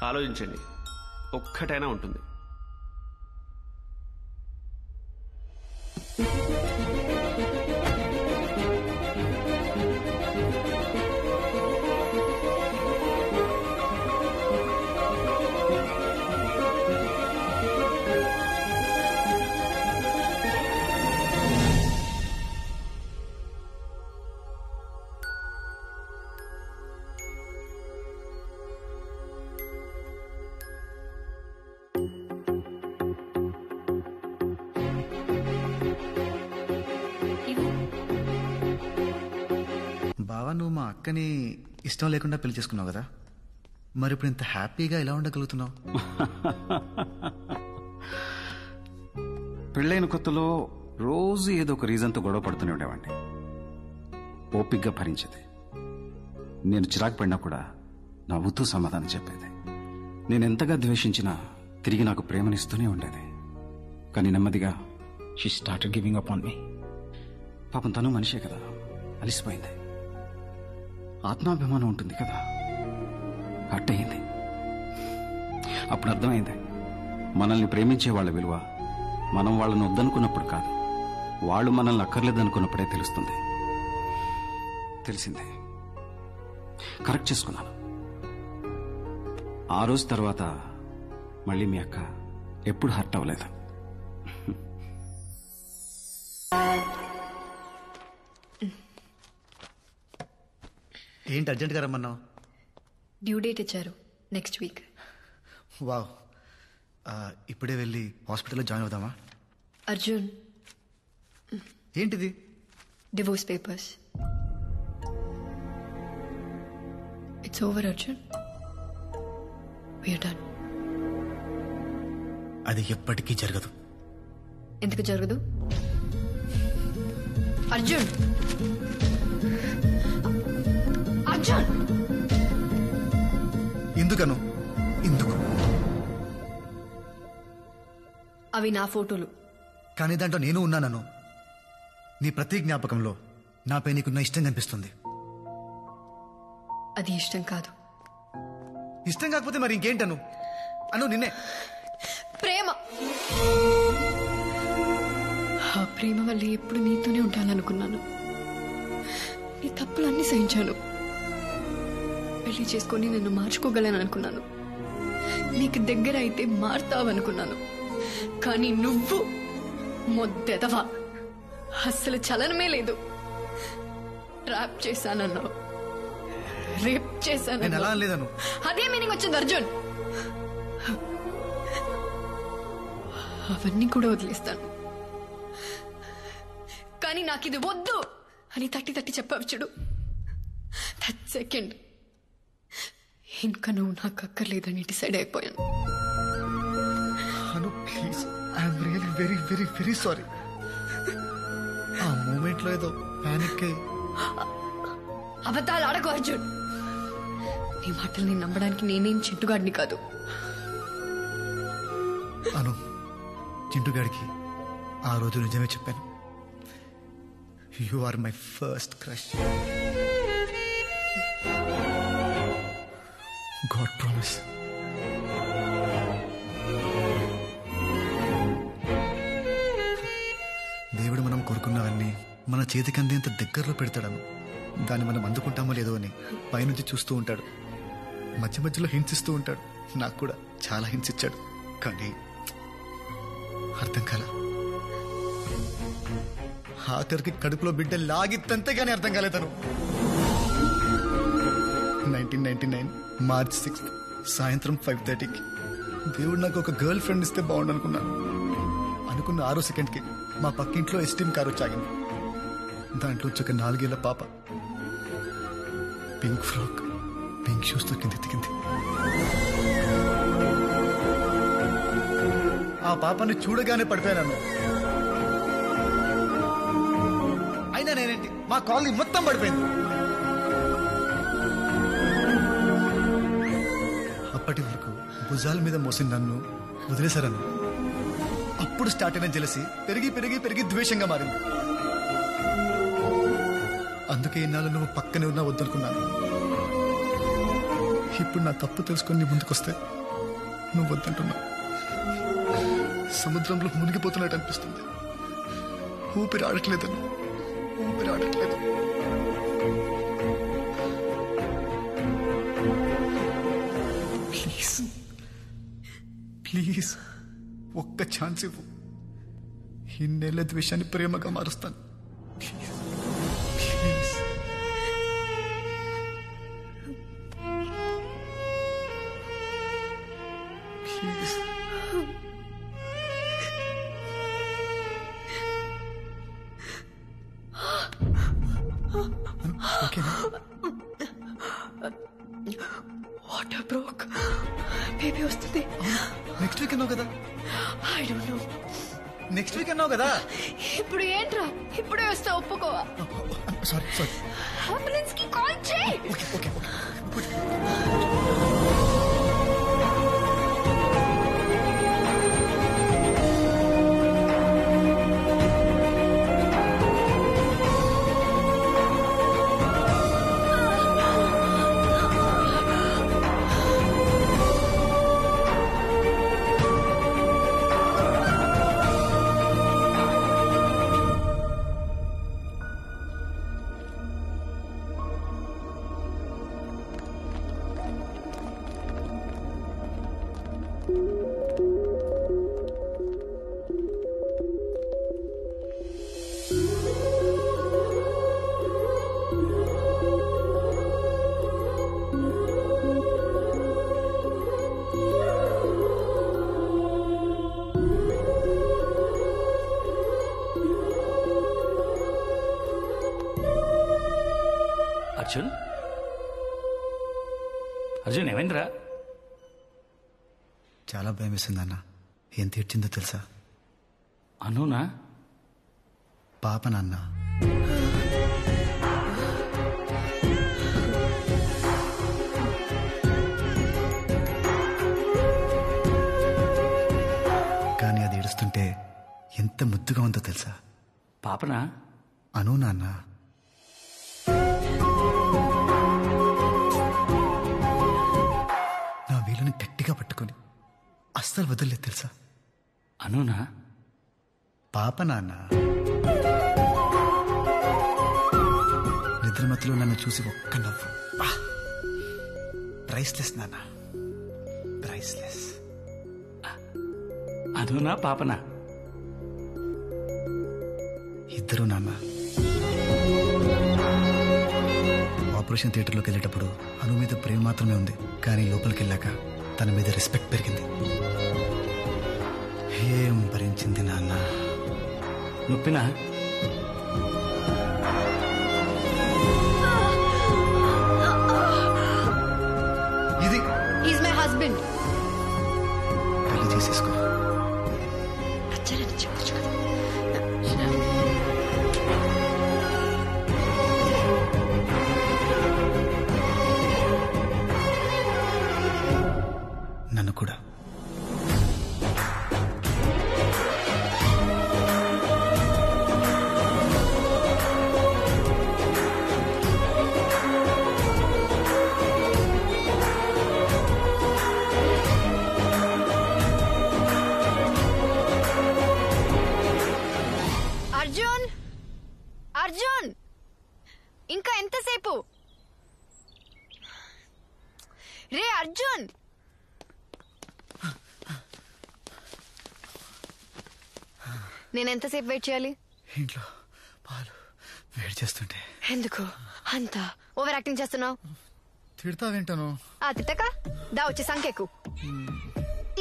ఆలోచించండి, ఒక్కటైనా ఉంటుంది. బావా నువ్వు మా అక్కని ఇష్టం లేకుండా పెళ్లి చేసుకున్నావు కదా, మరి ఇప్పుడు ఇంత హ్యాపీగా ఎలా ఉండగలుగుతున్నావు? పెళ్ళైన కొత్తలో రోజు ఏదో ఒక రీజన్తో గొడవ పడుతూనే ఉండేవాడిని. ఓపిగ్గా భరించేది. నేను చిరాకు పడినా కూడా నవ్వుతూ సమాధానం చెప్పేది. నేను ఎంతగా ద్వేషించినా తిరిగి నాకు ప్రేమనిస్తూనే ఉండేది. కానీ నెమ్మదిగా she started giving up on me. పాపం తను మనిషే కదా, అలిసిపోయింది. ఆత్మాభిమానం ఉంటుంది కదా, అట్టయింది. అప్పుడు అర్థమైంది, మనల్ని ప్రేమించే వాళ్ళ విలువ మనం వాళ్ళని వద్దనుకున్నప్పుడు కాదు, వాళ్ళు మనల్ని అక్కర్లేదనుకున్నప్పుడే తెలుస్తుంది. తెలిసిందే, కరెక్ట్ చేసుకున్నాను. ఆ రోజు తర్వాత మళ్ళీ మీ అక్క ఎప్పుడు హర్ట్ అవ్వలేదు. ఏంటి అర్జెంట్గా రమ్మన్నావు? డ్యూ డేట్ ఇచ్చారు, నెక్స్ట్ వీక్. వావ్, ఇప్పుడే వెళ్ళి హాస్పిటల్లో జాయిన్ అవుదామా? అర్జున్, ఏంటిది? Divorce papers. It's over Arjun, we're done. అది ఎప్పటికీ జరగదు. ఎందుకు జరగదు? అర్జున్, అర్జున్! ఎందుకను? ఎందుకు? అవి నా ఫోటోలు. కానీ దాంట్లో నేను ఉన్నానను. నీ ప్రతి జ్ఞాపకంలో నాపై నీకున్న ఇష్టం కనిపిస్తుంది. అది ఇష్టం కాదు. ఇష్టం కాకపోతే మరి ఇంకేంటను? అను నిన్నే. ప్రేమ. ఆ ప్రేమ వల్ల ఎప్పుడు నీతోనే ఉంటాననుకున్నాను. నీ తప్పులన్నీ సహించాను. పెళ్లి చేసుకొని నిన్ను మార్చుకోగలను అనుకున్నాను. నీకు దగ్గర అయితే మారుతావనుకున్నాను. కానీ నువ్వు మొద్దెదవా, అస్సలు చలనమే లేదు. ట్రాప్ చేశానన్నావు, రేప్ చేశాను. అదే మీనింగ్ వచ్చింది అర్జున్. అవన్నీ కూడా వదిలేస్తాను. కానీ నాకు ఇది వద్దు అని తట్టి తట్టి చెప్పావు చూడు, దట్ సెకండ్ ఇంకా నువ్వు నాకు అక్కర్లేదని డిసైడ్ అయిపోయాను. Anu please, I'm really very very very sorry. ఆ మూమెంట్ లో ఏదో పానిక్ అయ్యి. అబద్ధాలు ఆడకు అర్జున్. నీ మాటల్ని నమ్మడానికి నేనేం చింటుగాడిని కాదు. అను, చింటుగాడికి ఆ రోజు నిజమే చెప్పాను. You are my first crush. God promise. దేవుడు మనం కోరుకున్నవన్నీ మన చేతికి అందేంత దగ్గరలో పెడతాడను. దాన్ని మనం అందుకుంటామో లేదో అని పైనుంచి చూస్తూ ఉంటాడు. మధ్య మధ్యలో హింట్స్ ఇస్తూ ఉంటాడు. నాకు కూడా చాలా హింట్స్ ఇచ్చాడు, కానీ అర్థం కాల. ఆఖరికి కడుపులో బిడ్డ లాగిత్తంతే కానీ అర్థం కాలేదను. 1999 మార్చ్ 6 సాయంత్రం 5:30కి దేవుడు నాకు ఒక గర్ల్ ఫ్రెండ్ ఇస్తే బాగుండు అనుకున్నాను. అనుకున్న 6 సెకండ్కి మా పక్కింట్లో ఎస్టీమ్ కారు వచ్చాగింది. దాంట్లో ఒక 4 ఏళ్ల పాప, పింక్ ఫ్రాక్, పింక్ షూస్ తో కింది. ఆ పాపని చూడగానే పడిపోయాను. అయినా నేనేంటి, మా కాలనీ మొత్తం పడిపోయింది. అప్పటి వరకు భుజాల మీద మోసిన నన్ను వదిలేశారను. అప్పుడు స్టార్ట్ అయిన జెలసీ పెరిగి పెరిగి పెరిగి ద్వేషంగా మారింది. అందుకే ఇన్నాళ్ళు నువ్వు పక్కనే ఉన్నా వద్దనుకున్నాను. ఇప్పుడు నా తప్పు తెలుసుకొని నీ ముందుకొస్తే నువ్వు వద్దంటున్నావు. సముద్రంలో మునిగిపోతున్నట్టు అనిపిస్తుంది. ఊపిరి ఆడట్లేదను, ఊపిరి ఆడట్లేదు. ప్లీజ్ ప్లీజ్ ఒక్క ఛాన్స్ ఇవ్వు. ఇన్నేళ్ల ద్వేషాన్ని ప్రేమగా మారుస్తాను. Please please. ప్లీజ్. ఓకేనా? వాటర్ బ్రోక్, బేబీ వస్తుంది. నెక్స్ట్ వీక్ అన్నావు కదా. I don't know. Next week అన్నావు కదా. ఇప్పుడు ఏంట్రా, ఇప్పుడే వస్తా, ఒప్పుకోవా? సారీ. అంబులెన్స్ కి కాల్ చేయి. ఓకే. అర్జున్ ఏమైందిరా? చాలా భయం వేసింది అన్న. ఏం తీర్చిందో తెలుసా? అనునా? పాప నాన్న. కానీ అది ఏడుస్తుంటే ఎంత ముద్దుగా ఉందో తెలుసా? పాపనా? అను నాన్న. నా వీలుని గట్టిగా పట్టుకొని అస్సలు వదలలేదు తెలుసా? అనునా? పాప నాన్న. నిద్రమతిలో నన్ను చూసి ఒక్క నవ్వు. ప్రైస్లెస్ నాన్న, ప్రైస్లెస్. అనునా పాపనా? ఇద్దరు నాన్న. ఆపరేషన్ థియేటర్లోకి వెళ్ళేటప్పుడు అను మీద ప్రేమ మాత్రమే ఉంది, కానీ లోపలికి వెళ్ళాక తన మీద రెస్పెక్ట్ పెరిగింది. ఏం భరించింది నాన్న. నొప్పినా? ఇది ఈజ్ మై హస్బెండ్. పెళ్లి చేసేసుకో. నచ్చారని చెప్పచ్చు కదా. నన్ను కూడా. అర్జున్, ఇంకా ఎంతసేపు? రే అర్జున్, నేను ఎంతసేపు వెయిట్ చేయాలి? ఇంట్లో పాలు వేడి చేస్తుంటే. ఎందుకు అంత ఓవర్ యాక్టింగ్ చేస్తున్నావు? తిడతావేంటాను? ఆ తిట్టక దా వచ్చి సంకెక్కు.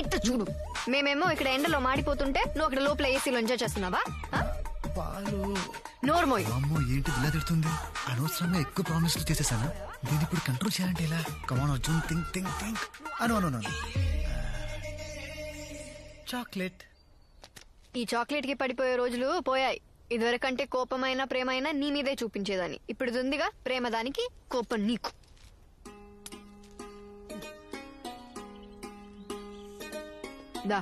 ఇట్ట చూడు, మేమేమో ఇక్కడ ఎండలో మాడిపోతుంటే నువ్వు అక్కడ లోపల ఏసీలో ఎంజాయ్ చేస్తున్నావా? పాలు. నోర్మోయ్. అమ్మో ఏంటి ఇలా తిడుతుంది? అనవసరంగా ఎక్కువ ప్రామిస్లు చేసేసాను. దీన్ని ఇప్పుడు కంట్రోల్ చేయాలంటే ఇలా? కమాన్ అర్జున్, థింక్ థింక్ థింక్. అను చాక్లెట్. ఈ చాక్లెట్ కి పడిపోయే రోజులు పోయాయి. ఇదివరకంటే కోపమైన ప్రేమైనా నీ మీదే చూపించేదాన్ని. ఇప్పుడు ఉందిగా ప్రేమ దానికి, కోపం నీకు. దా